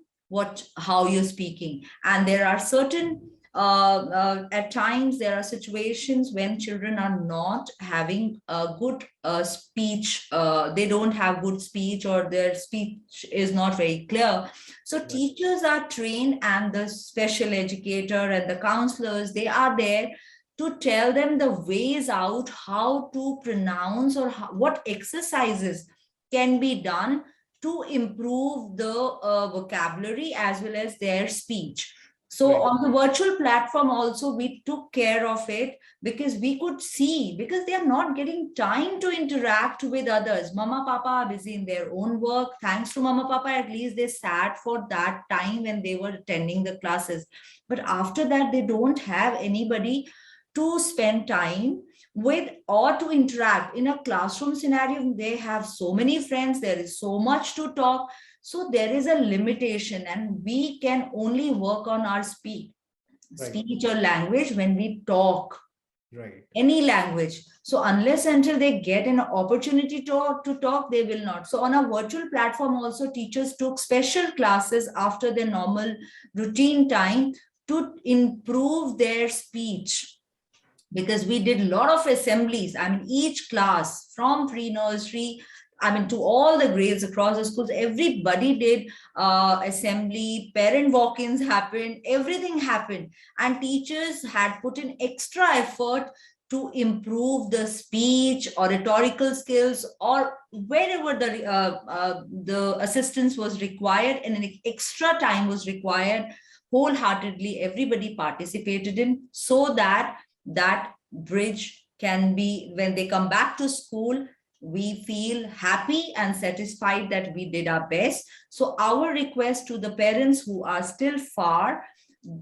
how you're speaking. And there are certain at times there are situations when children are not having a good speech, they don't have good speech, or their speech is not very clear. So teachers are trained, and the special educator and the counselors, they are there to tell them the ways out, how to pronounce, or what exercises can be done to improve the vocabulary as well as their speech. So on the virtual platform also, we took care of it, because we could see, because they are not getting time to interact with others. Mama, papa are busy in their own work. Thanks to mama, papa, at least they sat for that time when they were attending the classes. But after that, they don't have anybody to spend time with or to interact. In a classroom scenario, they have so many friends, there is so much to talk. So there is a limitation, and we can only work on our speech or language when we talk. Any language. So unless until they get an opportunity to talk, they will not. So on a virtual platform also, teachers took special classes after their normal routine time to improve their speech, because we did a lot of assemblies. I mean, each class from pre-nursery, I mean, to all the grades across the schools, everybody did assembly, parent walk-ins happened, everything happened. And teachers had put in extra effort to improve the speech or rhetorical skills, or wherever the assistance was required and an extra time was required. Wholeheartedly, everybody participated in, so that that bridge can be, when they come back to school, we feel happy and satisfied that we did our best. So our request to the parents who are still far,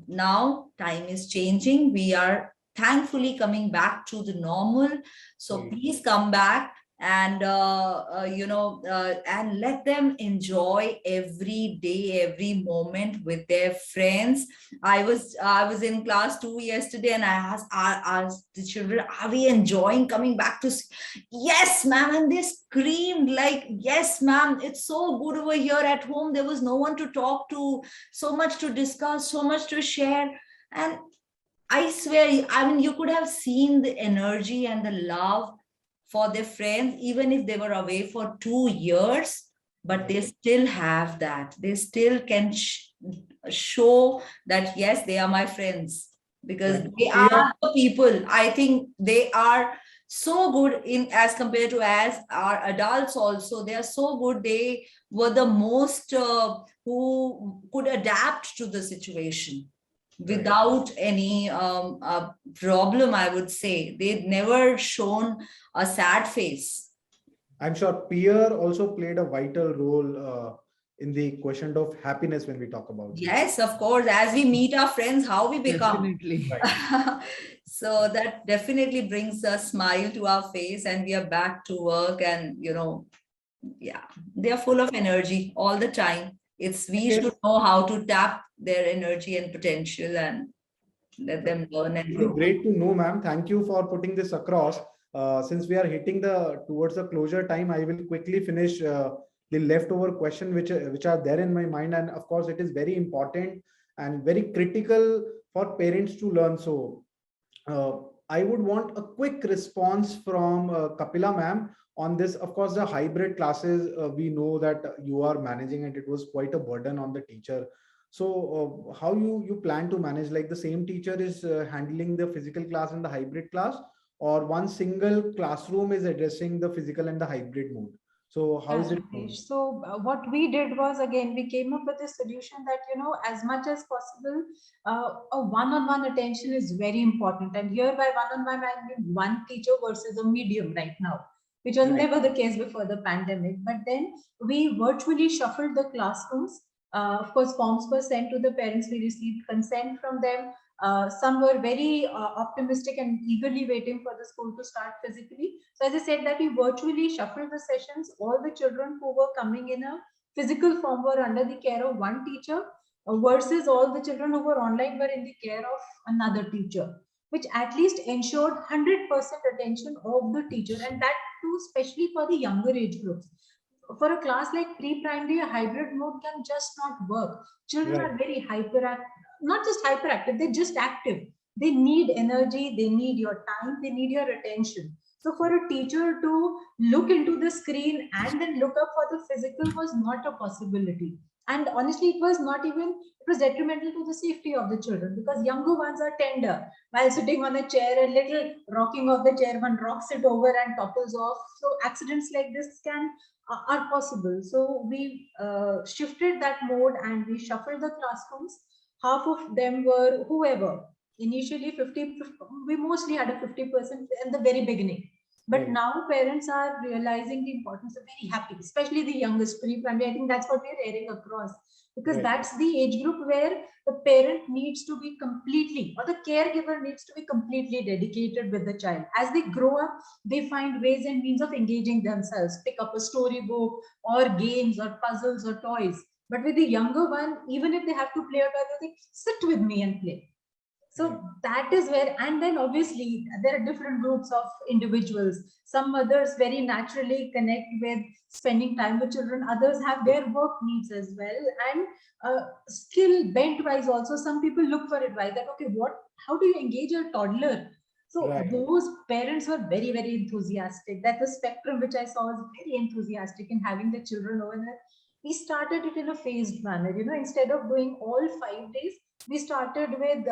now time is changing, we are thankfully coming back to the normal. So please come back, and and let them enjoy every day, every moment with their friends. I was in class 2 yesterday, and I asked the children, are we enjoying coming back to yes ma'am, and they screamed like, yes ma'am, it's so good over here at home. There was no one to talk to, so much to discuss, so much to share. And I swear, I mean, you could have seen the energy and the love for their friends, even if they were away for 2 years, but they still have that. They still can show that, yes, they are my friends, because they are the people. I think they are so good in, as compared to as our adults also, they are so good. They were the most who could adapt to the situation without any problem, I would say. They'd never shown a sad face. I'm sure peer also played a vital role in the quotient of happiness when we talk about this. Yes, of course. As we meet our friends, how we become. Definitely. So that definitely brings a smile to our face, and we are back to work, and yeah, they are full of energy all the time. We should know how to tap their energy and potential and let them learn and grow. Great to know, ma'am. Thank you for putting this across. Since we are hitting towards the closure time, I will quickly finish the leftover question which are there in my mind, and of course it is very important and very critical for parents to learn. So I would want a quick response from Kapila ma'am on this. Of course, the hybrid classes, we know that you are managing, and it was quite a burden on the teacher. So how you plan to manage, like the same teacher is handling the physical class and the hybrid class, or one single classroom is addressing the physical and the hybrid mode? So how is it? So what we did was, again, we came up with a solution that, as much as possible, a one-on-one attention is very important. And here by one-on-one, I mean one teacher versus a medium right now, which was never the case before the pandemic. But then we virtually shuffled the classrooms. Of course, forms were sent to the parents. We received consent from them. Some were very optimistic and eagerly waiting for the school to start physically. So as I said, that we virtually shuffled the sessions. All the children who were coming in a physical form were under the care of one teacher, versus all the children who were online were in the care of another teacher, which at least ensured 100% attention of the teacher, and that too especially for the younger age groups. For a class like pre-primary, a hybrid mode can just not work. Children are very hyperactive. not just hyperactive, they're just active. They need energy, they need your time, they need your attention. So for a teacher to look into the screen and then look up for the physical was not a possibility. And honestly, it was not even, it was detrimental to the safety of the children, because younger ones are tender. While sitting on a chair, a little rocking of the chair, one rocks it over and topples off. So accidents like this are possible. So we shifted that mode and we shuffled the classrooms. Half of them were whoever. Initially, 50, we mostly had a 50% in the very beginning. But Right. now parents are realizing the importance of, very happy, especially the youngest pre-primary. I think that's what we're airing across, because Right. that's the age group where the parent needs to be completely, or the caregiver needs to be completely dedicated with the child. As they grow up, they find ways and means of engaging themselves, pick up a storybook or games or puzzles or toys. But with the younger one, even if they have to play or they sit with me and play. So that is where, and then obviously there are different groups of individuals. Some mothers very naturally connect with spending time with children, others have their work needs as well. And skill bent wise also, some people look for advice that, okay, how do you engage a toddler? So Right. those parents were very, very enthusiastic. That the spectrum which I saw was very enthusiastic in having the children over there. We started it in a phased manner, instead of doing all 5 days, we started with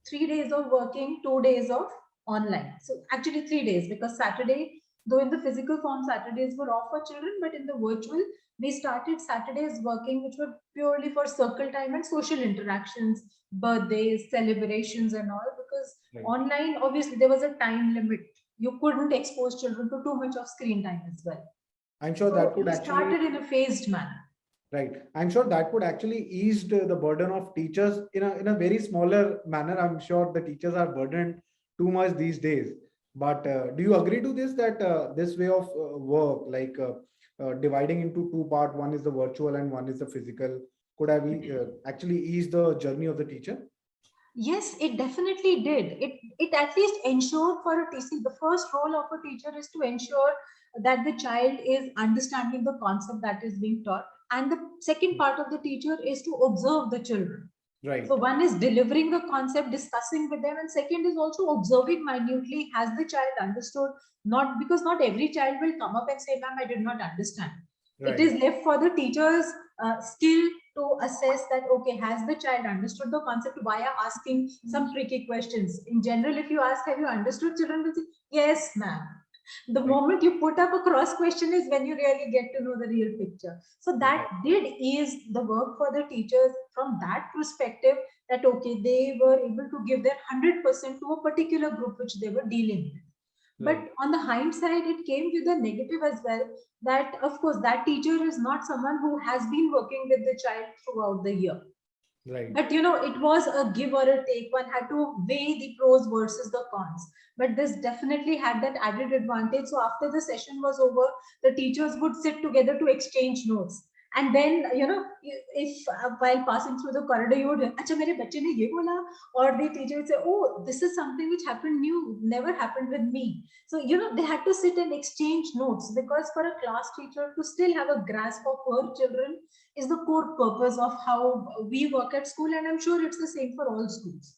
3 days of working, 2 days of online. So actually 3 days, because Saturday, though in the physical form, Saturdays were off for children, but in the virtual, we started Saturdays working, which were purely for circle time and social interactions, birthdays, celebrations, and all. Because Right. online, obviously, there was a time limit. You couldn't expose children to too much of screen time as well. I'm sure So that could we actually, started in a phased manner. right. I'm sure that would actually ease the burden of teachers in a very smaller manner. I'm sure the teachers are burdened too much these days. But do you agree to this, that this way of work, like dividing into two part, one is the virtual and one is the physical, could have actually eased the journey of the teacher? Yes, it definitely did. It at least ensured for a teacher. The first role of a teacher is to ensure that the child is understanding the concept that is being taught. And the second part of the teacher is to observe the children. Right. So one is delivering the concept, discussing with them, and second is also observing minutely, has the child understood? Not because not every child will come up and say, "Ma'am, I did not understand." It Right. is left for the teacher's skill to assess that, okay, has the child understood the concept via asking some tricky questions. In general, if you ask, have you understood, children will say, yes, ma'am. The Right. moment you put up a cross question is when you really get to know the real picture. So that did ease the work for the teachers from that perspective, that, okay, they were able to give their 100% to a particular group which they were dealing with. But Right. on the hindsight, it came with a negative as well, that of course that teacher is not someone who has been working with the child throughout the year. Right. But it was a give or a take. One had to weigh the pros versus the cons. But this definitely had that added advantage. So after the session was over, the teachers would sit together to exchange notes. And then, if while passing through the corridor, you would, "Acha, mere bacche ne ye bola," or the teacher would say, "Oh, this is something which happened new, never happened with me." So, they had to sit and exchange notes, because for a class teacher to still have a grasp of her children is the core purpose of how we work at school, and I'm sure it's the same for all schools.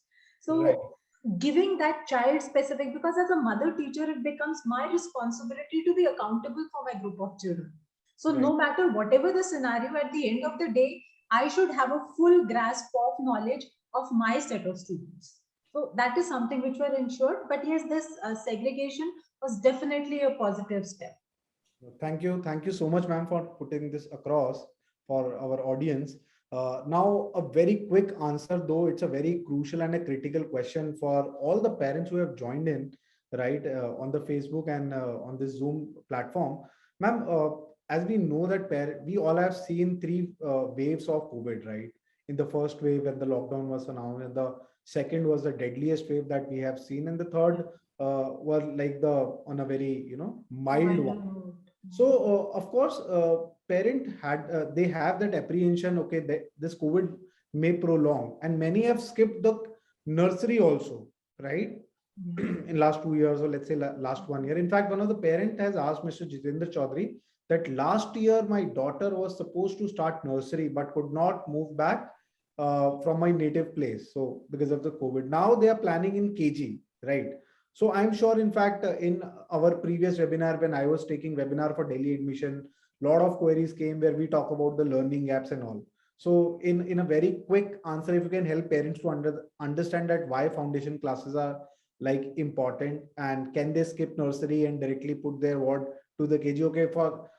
Right. So giving that child specific, because as a mother teacher, it becomes my responsibility to be accountable for my group of children. So Right. no matter whatever the scenario, at the end of the day, I should have a full grasp of knowledge of my set of students. So that is something which were ensured. But yes, this segregation was definitely a positive step. Thank you. Thank you so much, ma'am, for putting this across for our audience. Now, a very quick answer, though it's a very crucial and a critical question for all the parents who have joined in, right, on the Facebook and on this Zoom platform. Ma'am, as we know that we all have seen three waves of COVID, right? In the first wave, when the lockdown was announced, and the second was the deadliest wave that we have seen, and the third were like the on a very mild one. So of course, parent had they have that apprehension. Okay, that this COVID may prolong, and many have skipped the nursery also, right? In last 2 years, or let's say last 1 year. In fact, one of the parent has asked Mr. Jitendra Chaudhary that last year my daughter was supposed to start nursery but could not move back from my native place. So because of the COVID, now they are planning in KG, right? So I'm sure, in fact, in our previous webinar, when I was taking webinar for Delhi admission, a lot of queries came where we talk about the learning gaps and all. So in a very quick answer, if you can help parents to understand that why foundation classes are like important, and can they skip nursery and directly put their ward to the KG? Okay, for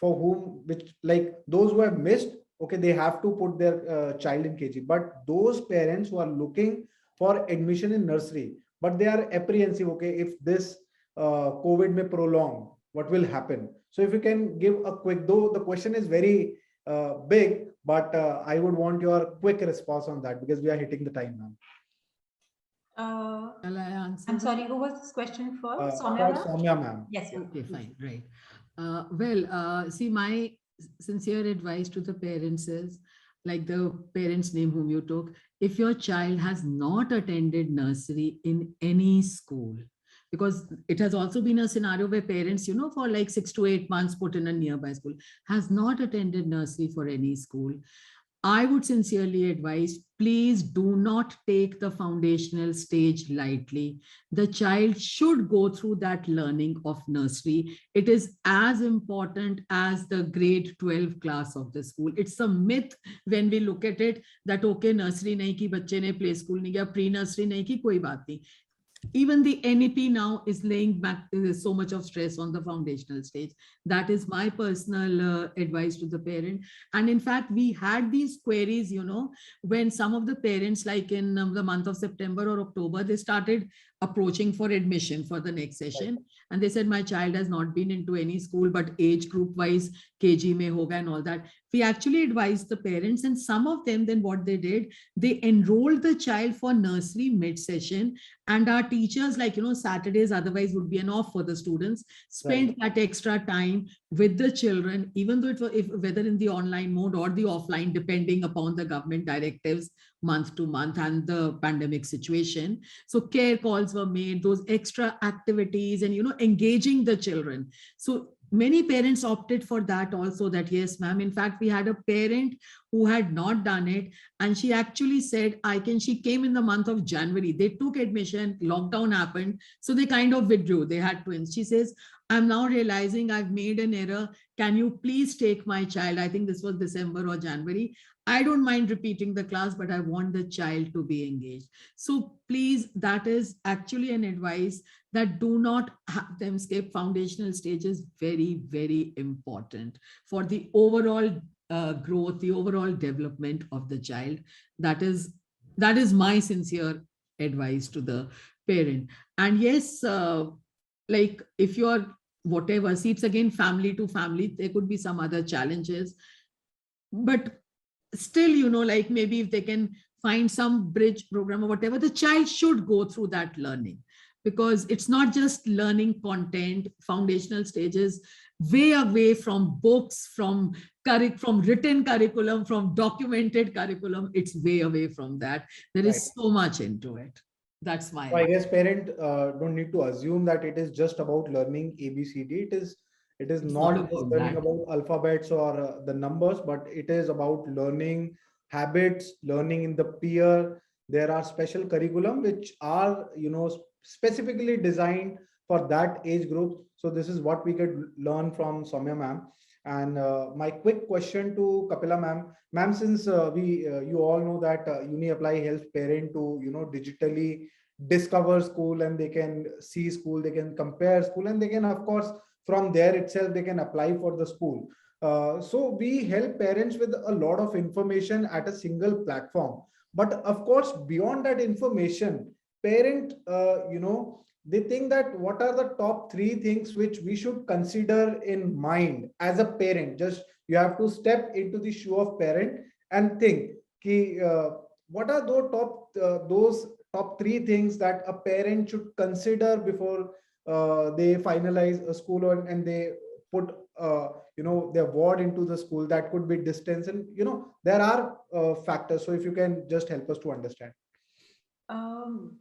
whom, which, like those who have missed, okay, they have to put their child in KG. But those parents who are looking for admission in nursery, but they are apprehensive, okay, if this COVID may prolong, what will happen? So if you can give a quick, though the question is very big, but I would want your quick response on that, because we are hitting the time now. Shall I answer? I'm sorry, who was this question for? Soumya For ma'am? Soumya ma'am. Yes. Okay, fine, right. Well, see, my sincere advice to the parents is, like the parents' name whom you took, if your child has not attended nursery in any school, because it has also been a scenario where parents, for like 6 to 8 months put in a nearby school, has not attended nursery for any school, I would sincerely advise, please do not take the foundational stage lightly. The child should go through that learning of nursery. It is as important as the grade 12 class of the school. It's a myth when we look at it that, okay, nursery nahi ki, bacche ne play school nahi gaya, pre-nursery nahi ki, koi baat nahi. Even the NEP now is laying back so much of stress on the foundational stage. That is my personal advice to the parent. And in fact, we had these queries, when some of the parents, like in the month of September or October, they started approaching for admission for the next session. And they said, my child has not been into any school, but age group wise, KG mein hoga and all that. We actually advised the parents, and some of them, then what they did, they enrolled the child for nursery mid-session, and our teachers, like, Saturdays otherwise would be an off for the students, spent that extra time with the children, even though it was, whether in the online mode or the offline, depending upon the government directives month to month and the pandemic situation. So care calls were made, those extra activities, and engaging the children. So many parents opted for that also, that yes ma'am, in fact we had a parent who had not done it, and she actually said she came in the month of January, they took admission, lockdown happened, so they kind of withdrew, they had twins. She says, I'm now realizing I've made an error, can you please take my child? I think this was December or January. I don't mind repeating the class, but I want the child to be engaged. So please, that is actually an advice, that do not have them skip foundational stages. Very, very important for the overall growth, the overall development of the child. That is my sincere advice to the parent. And yes, like if you're whatever, see, it's again family to family, there could be some other challenges, but still, like maybe if they can find some bridge program or whatever, the child should go through that learning, because it's not just learning content. Foundational stages way away from books, from written curriculum, from documented curriculum. It's way away from that. There is so much into it. That's my. So I guess parent don't need to assume that it is just about learning ABCD. It is not just learning about alphabets or the numbers, but it is about learning habits, learning in the peer. There are special curriculum which are, specifically designed for that age group. So this is what we could learn from Soumya ma'am. And my quick question to Kapila ma'am, since you all know that UniApply helps parent to, digitally discover school, and they can see school, they can compare school, and they can, of course, from there itself, they can apply for the school. So we help parents with a lot of information at a single platform. But of course, beyond that information, parent, they think that what are the top 3 things which we should consider in mind as a parent. Just you have to step into the shoe of parent and think, what are those top 3 things that a parent should consider before they finalize a school, and they put their ward into the school. That could be distance, and there are factors. So if you can just help us to understand.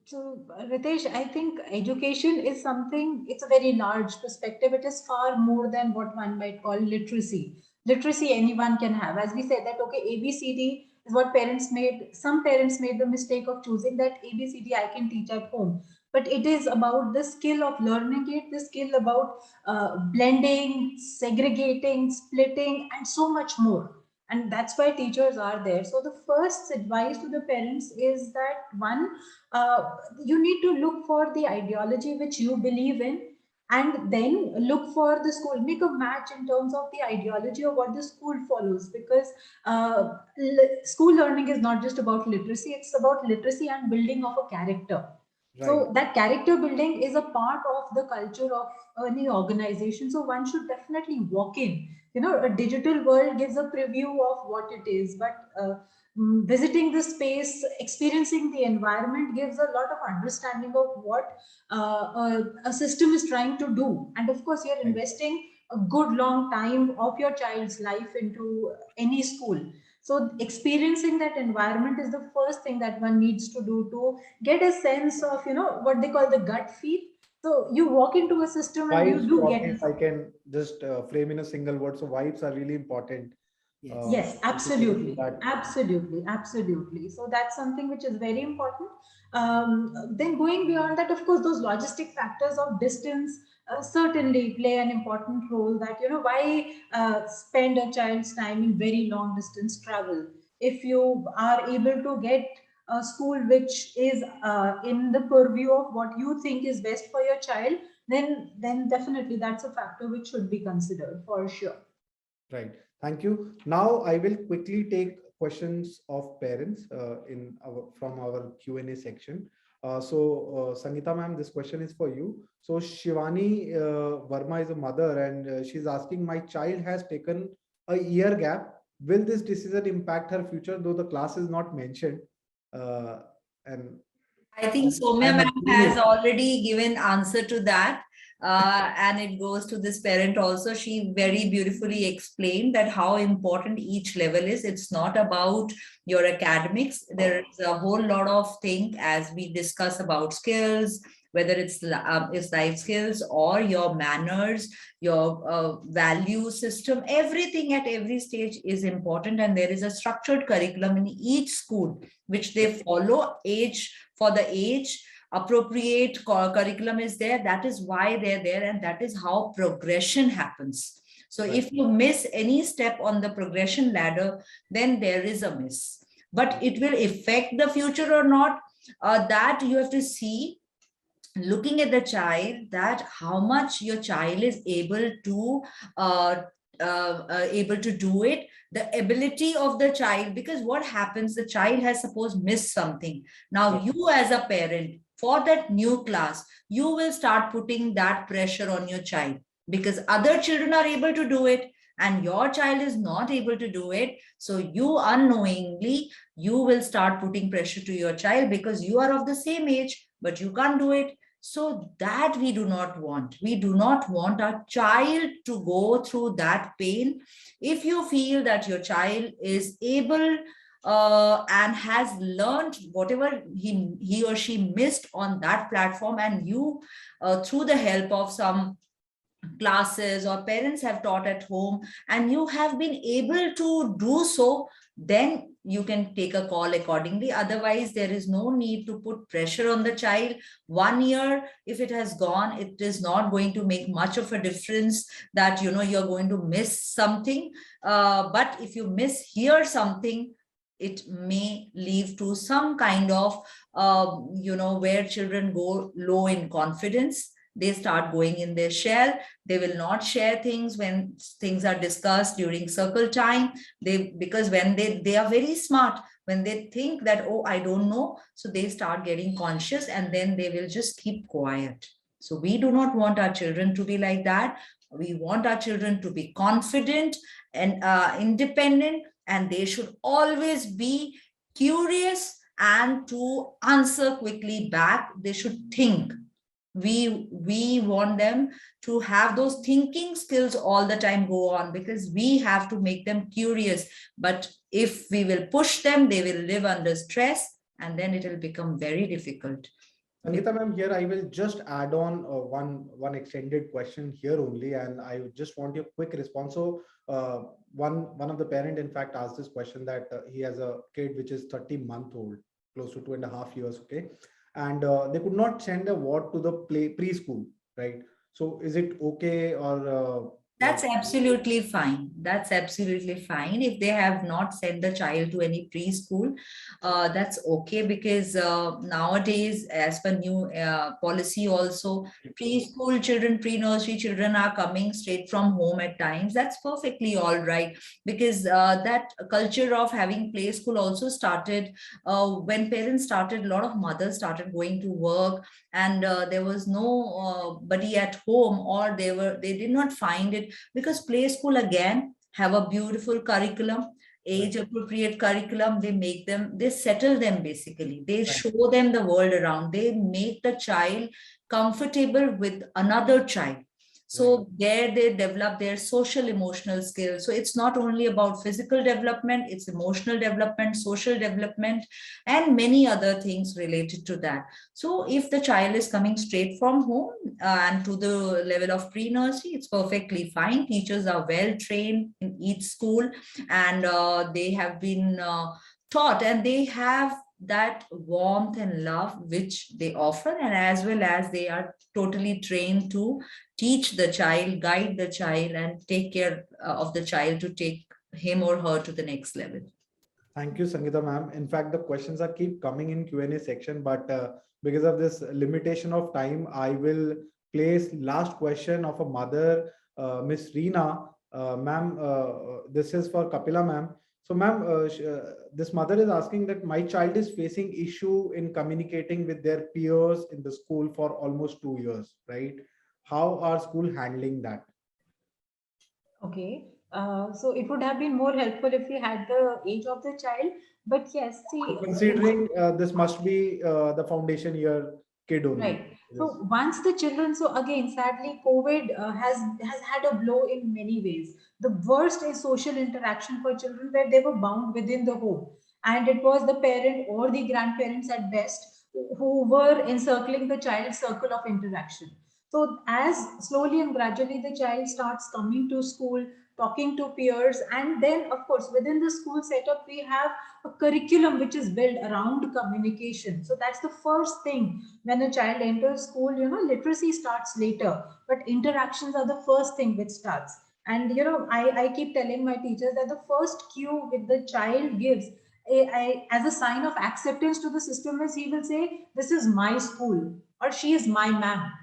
So Ritesh, I think education is something, it's a very large perspective. It is far more than what one might call literacy. Literacy anyone can have. As we said that, okay, ABCD, is what parents made. Some parents made the mistake of choosing that ABCD I can teach at home. But it is about the skill of learning it, the skill about blending, segregating, splitting, and so much more. And that's why teachers are there. So the first advice to the parents is that one, you need to look for the ideology which you believe in, and then look for the school, make a match in terms of the ideology of what the school follows, because school learning is not just about literacy, it's about literacy and building of a character. Right. So that character building is a part of the culture of any organization. So one should definitely walk in. You know, a digital world gives a preview of what it is, but visiting the space, experiencing the environment gives a lot of understanding of what a system is trying to do. And of course, you're Right. investing a good long time of your child's life into any school. So experiencing that environment is the first thing that one needs to do to get a sense of, you know, what they call the gut feel. So you walk into a system and you Vibes, do probably, get. if I can just frame in a single word. So vibes are really important. Yes. Yes, Basically absolutely, that. absolutely, absolutely. So that's something which is very important. Then going beyond that, of course, those logistic factors of distance certainly play an important role. That, you know, why spend a child's time in very long distance travel if you are able to get a school which is in the purview of what you think is best for your child, then definitely that's a factor which should be considered for sure. Right. Thank you. Now I will quickly take questions of parents from our Q&A section. Sangeeta ma'am, this question is for you. So Shivani Verma is a mother, and she's asking, my child has taken a year gap. Will this decision impact her future, though the class is not mentioned? Uh, and I think Soumya I'm ma'am assuming has already given answer to that. And it goes to this parent also. She very beautifully explained that how important each level is. It's not about your academics. There is a whole lot of thing as we discuss about skills, whether it's life skills or your manners, your value system, everything at every stage is important. And there is a structured curriculum in each school, which they follow for the age appropriate curriculum is there. That is why they're there, and that is how progression happens. So Right. if you miss any step on the progression ladder, then there is a miss. But it will affect the future or not, that you have to see, looking at the child, that how much your child is uh, able to do it, the ability of the child. Because what happens, the child has suppose missed something. Now Yeah. you as a parent, for that new class, you will start putting that pressure on your child, because other children are able to do it and your child is not able to do it. So you unknowingly, you will start putting pressure to your child, because you are of the same age but you can't do it. So that we do not want. We do not want our child to go through that pain. If you feel that your child is able and has learned whatever he or she missed on that platform, and you, through the help of some classes or parents have taught at home, and you have been able to do so, then you can take a call accordingly. Otherwise, there is no need to put pressure on the child. 1 year, if it has gone, it is not going to make much of a difference that, you know, you're going to miss something. But if you mishear something, it may lead to some kind of, where children go low in confidence. They start going in their shell. They will not share things when things are discussed during circle time. Because when they are very smart, when they think that, oh, I don't know, so they start getting conscious, and then they will just keep quiet. So we do not want our children to be like that. We want our children to be confident and independent, and they should always be curious and to answer quickly back. They should think. We want them to have those thinking skills all the time go on, because we have to make them curious. But if we will push them, they will live under stress, and then it will become very difficult. Sangeeta ma'am, here I will just add on one extended question here only, and I just want your quick response. So, one of the parent, in fact, asked this question that he has a kid which is 30-month old, close to 2.5 years, okay, and they could not send a ward to the preschool, right? So, is it okay or That's like? absolutely fine. That's absolutely fine. If they have not sent the child to any preschool, that's okay, because nowadays, as per new policy, also preschool children, pre-nursery children are coming straight from home at times. That's perfectly all right, because that culture of having play school also started when parents started. A lot of mothers started going to work, and there was no buddy at home, or they did not find it, because play school again have a beautiful curriculum, Right, age appropriate curriculum. They make them, they settle them, basically they right, show them the world around, they make the child comfortable with another child. right, So there they develop their social emotional skills. So it's not only about physical development, it's emotional development, social development, and many other things related to that. So if the child is coming straight from home and to the level of pre-nursery, it's perfectly fine. Teachers are well trained in each school, and they have been taught, and they have that warmth and love which they offer, and as well as they are totally trained to teach the child, guide the child, and take care of the child to take him or her to the next level. Thank you, Sangeeta ma'am. In fact, the questions are keep coming in Q&A section, but because of this limitation of time, I will place last question of a mother, Miss Reena. Ma'am, this is for Kapila ma'am. So, ma'am, this mother is asking that my child is facing issue in communicating with their peers in the school for almost 2 years, right? How are school handling that? Okay. So it would have been more helpful if we had the age of the child. But yes, So see, considering this must be the foundation year kid only. right. Yes. So once the children, so again, sadly, COVID has had a blow in many ways. The worst is social interaction for children, where they were bound within the home, and it was the parent or the grandparents at best who were encircling the child's circle of interaction. So as slowly and gradually the child starts coming to school, talking to peers, and then of course within the school setup we have a curriculum which is built around communication. So that's the first thing. When a child enters school, literacy starts later, but interactions are the first thing which starts. And I keep telling my teachers that the first cue with the child gives, as a sign of acceptance to the system, is he will say, "This is my school," or "She is my ma'am,"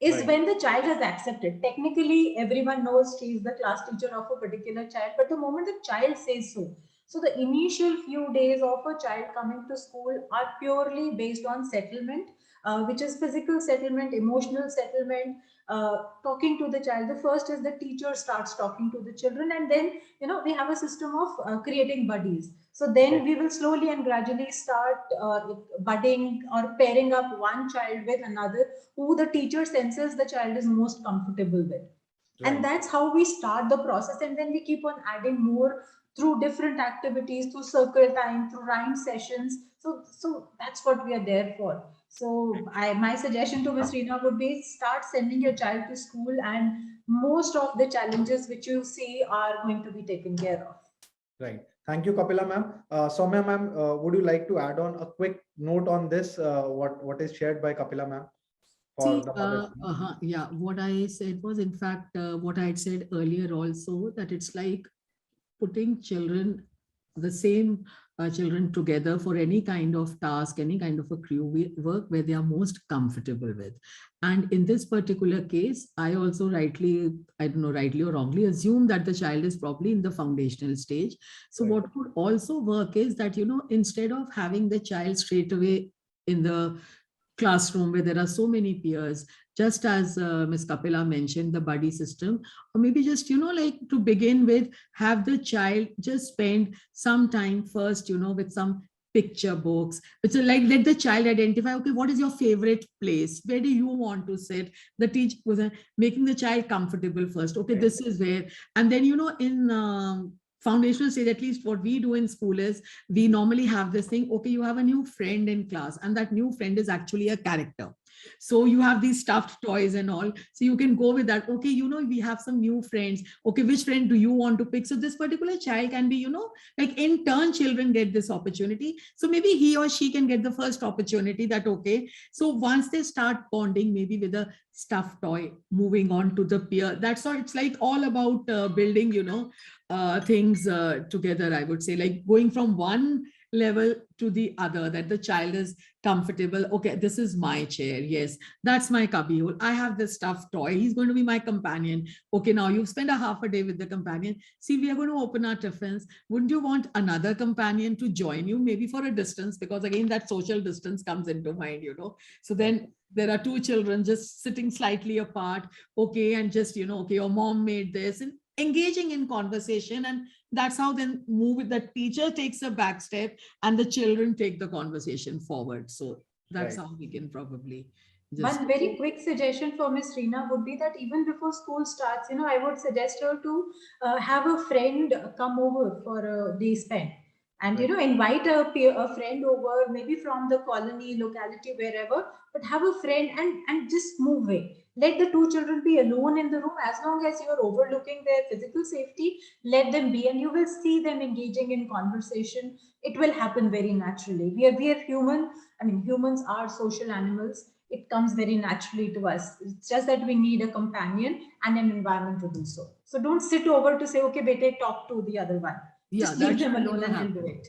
is Right. when the child has accepted. Technically, everyone knows she is the class teacher of a particular child, but the moment the child says so, so the initial few days of a child coming to school are purely based on settlement, which is physical settlement, emotional settlement, talking to the child. The first is the teacher starts talking to the children, and then we have a system of creating buddies. So then Right. we will slowly and gradually start budding or pairing up one child with another who the teacher senses the child is most comfortable with. And Right. that's how we start the process, and then we keep on adding more through different activities, through circle time, through rhyme sessions. So that's what we are there for. So my suggestion to Ms. Reena would be, start sending your child to school, and most of the challenges which you see are going to be taken care of. Right. Thank you, Kapila ma'am. Soumya ma'am, would you like to add on a quick note on this? What is shared by Kapila ma'am for See, the mothers? yeah, what I said was, in fact, what I had said earlier also, that it's like putting children, the same children together for any kind of task, any kind of a work where they are most comfortable with. And in this particular case, I also rightly, I don't know, rightly or wrongly, assume that the child is probably in the foundational stage. So Right. what could also work is that, instead of having the child straight away in the classroom where there are so many peers, just as Ms. Kapila mentioned, the buddy system, or maybe just, like to begin with, have the child just spend some time first, with some picture books, which are like, let the child identify, okay, what is your favorite place? Where do you want to sit? The teacher was making the child comfortable first. Okay, Right. this is where, and then, in foundational stage, at least what we do in school is we normally have this thing, okay, you have a new friend in class and that new friend is actually a character. So you have these stuffed toys and all. So you can go with that. Okay, we have some new friends. Okay, which friend do you want to pick? So this particular child can be, like in turn, children get this opportunity. So maybe he or she can get the first opportunity that, okay, so once they start bonding, maybe with a stuffed toy, moving on to the peer, that's all. It's like all about building, things together, I would say, like going from one level to the other, that the child is comfortable. Okay, this is my chair. Yes, that's my cubbyhole. I have this stuffed toy. He's going to be my companion. Okay, now you've spent a half a day with the companion. See, we are going to open our tiffins. Wouldn't you want another companion to join you, maybe for a distance? Because again, that social distance comes into mind, So then there are two children just sitting slightly apart. Okay, and just, okay, your mom made this, and engaging in conversation. And that's how then move, the teacher takes a back step and the children take the conversation forward. So that's Right. how we can probably just. One very quick suggestion for Miss Reena would be that even before school starts, I would suggest her to have a friend come over for a day spent, and Right. invite a friend over, maybe from the colony, locality, wherever, but have a friend and just move away. Let the two children be alone in the room. As long as you are overlooking their physical safety, let them be, and you will see them engaging in conversation. It will happen very naturally. We are human. I mean, humans are social animals. It comes very naturally to us. It's just that we need a companion and an environment to do so. So don't sit over to say, okay, bete, talk to the other one. Yeah, Just that leave them should alone never and they'll do happen. it.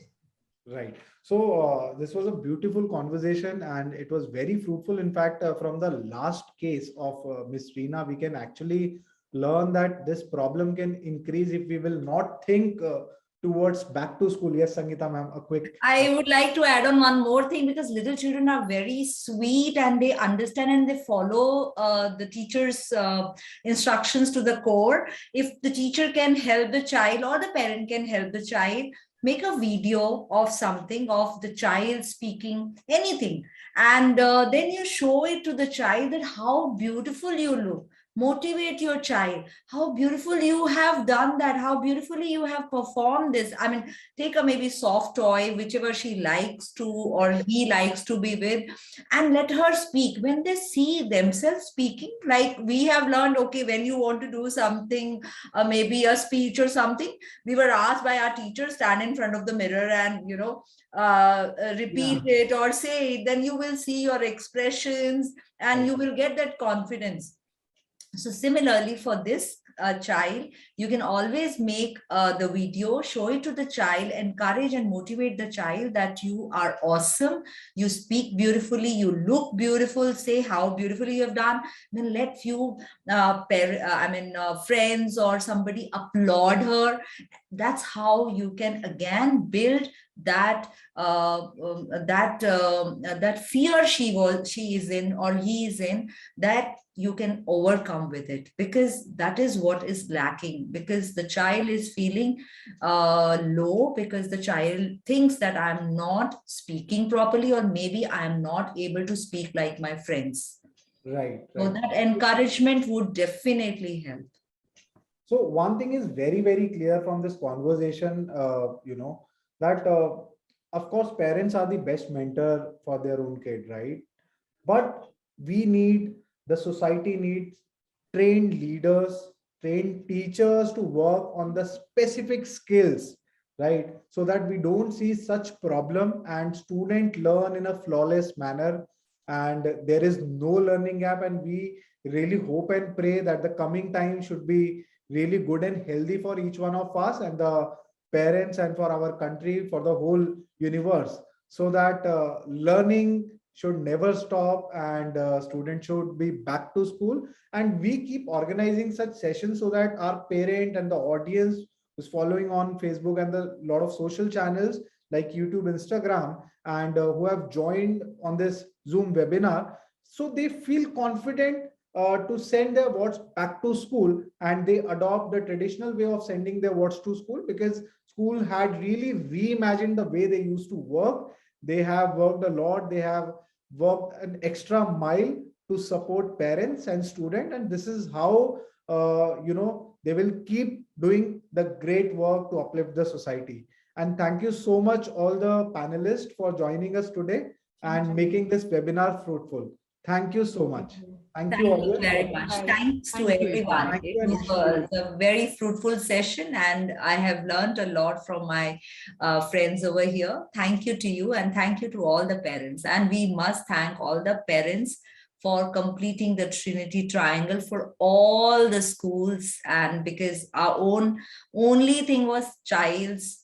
Right. So this was a beautiful conversation and it was very fruitful. In fact, from the last case of Miss Reena, we can actually learn that this problem can increase if we will not think towards back to school. Yes, Sangeeta ma'am, a quick. I would like to add on one more thing, because little children are very sweet and they understand and they follow the teacher's instructions to the core. If the teacher can help the child or the parent can help the child, make a video of something, of the child speaking anything, and then you show it to the child that how beautiful you look. Motivate your child, how beautiful you have done that, how beautifully you have performed this. I mean, take a maybe soft toy, whichever she likes to or he likes to be with, and let her speak. When they see themselves speaking, like we have learned, okay, when you want to do something, maybe a speech or something, we were asked by our teacher, stand in front of the mirror and repeat it or say it, then you will see your expressions and you will get that confidence. So similarly for this child, you can always make the video, show it to the child, encourage and motivate the child that you are awesome, you speak beautifully, you look beautiful, say how beautifully you have done. Then let few friends or somebody applaud her. That's how you can again build that that fear she is in or he is in, that you can overcome with it, because that is what is lacking, because the child is feeling low, because the child thinks that I'm not speaking properly, or maybe I'm not able to speak like my friends. Right. So Right. that encouragement would definitely help. So one thing is very, very clear from this conversation, that of course parents are the best mentor for their own kid, right? But we need, the society needs trained leaders, trained teachers to work on the specific skills, right? So that we don't see such problem and student learn in a flawless manner and there is no learning gap. And we really hope and pray that the coming time should be really good and healthy for each one of us and the parents and for our country, for the whole universe, so that learning should never stop and students should be back to school. And we keep organizing such sessions so that our parent and the audience who's following on Facebook and the lot of social channels like YouTube, Instagram, and who have joined on this Zoom webinar, so they feel confident to send their words back to school and they adopt the traditional way of sending their words to school, because school had really reimagined the way they used to work. They have worked a lot, they have worked an extra mile to support parents and students, and this is how they will keep doing the great work to uplift the society. And thank you so much all the panelists for joining us today and making this webinar fruitful. Thank you so much. Thank you, Thank you audience. very much. Bye. Thanks to Thank you, everyone. Thank It you, and was a very fruitful session, and I have learned a lot from my friends over here. Thank you to you, and thank you to all the parents. And we must thank all the parents for completing the Trinity Triangle for all the schools, and because our only thing was child's.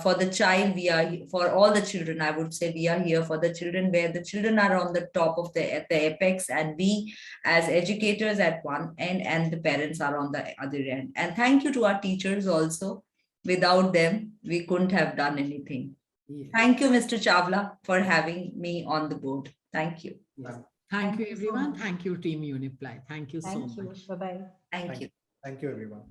For the child, we are for all the children. I would say we are here for the children, where the children are on the top of the apex, and we as educators at one end, and the parents are on the other end. And thank you to our teachers also. Without them, we couldn't have done anything. Yes. Thank you, Mr. Chawla, for having me on the board. Thank you. Yes. Thank Thank you, you so everyone. much. Thank you, Team UniApply. Thank you so Thank you. much. Bye-bye. Thank you. Thank you, everyone.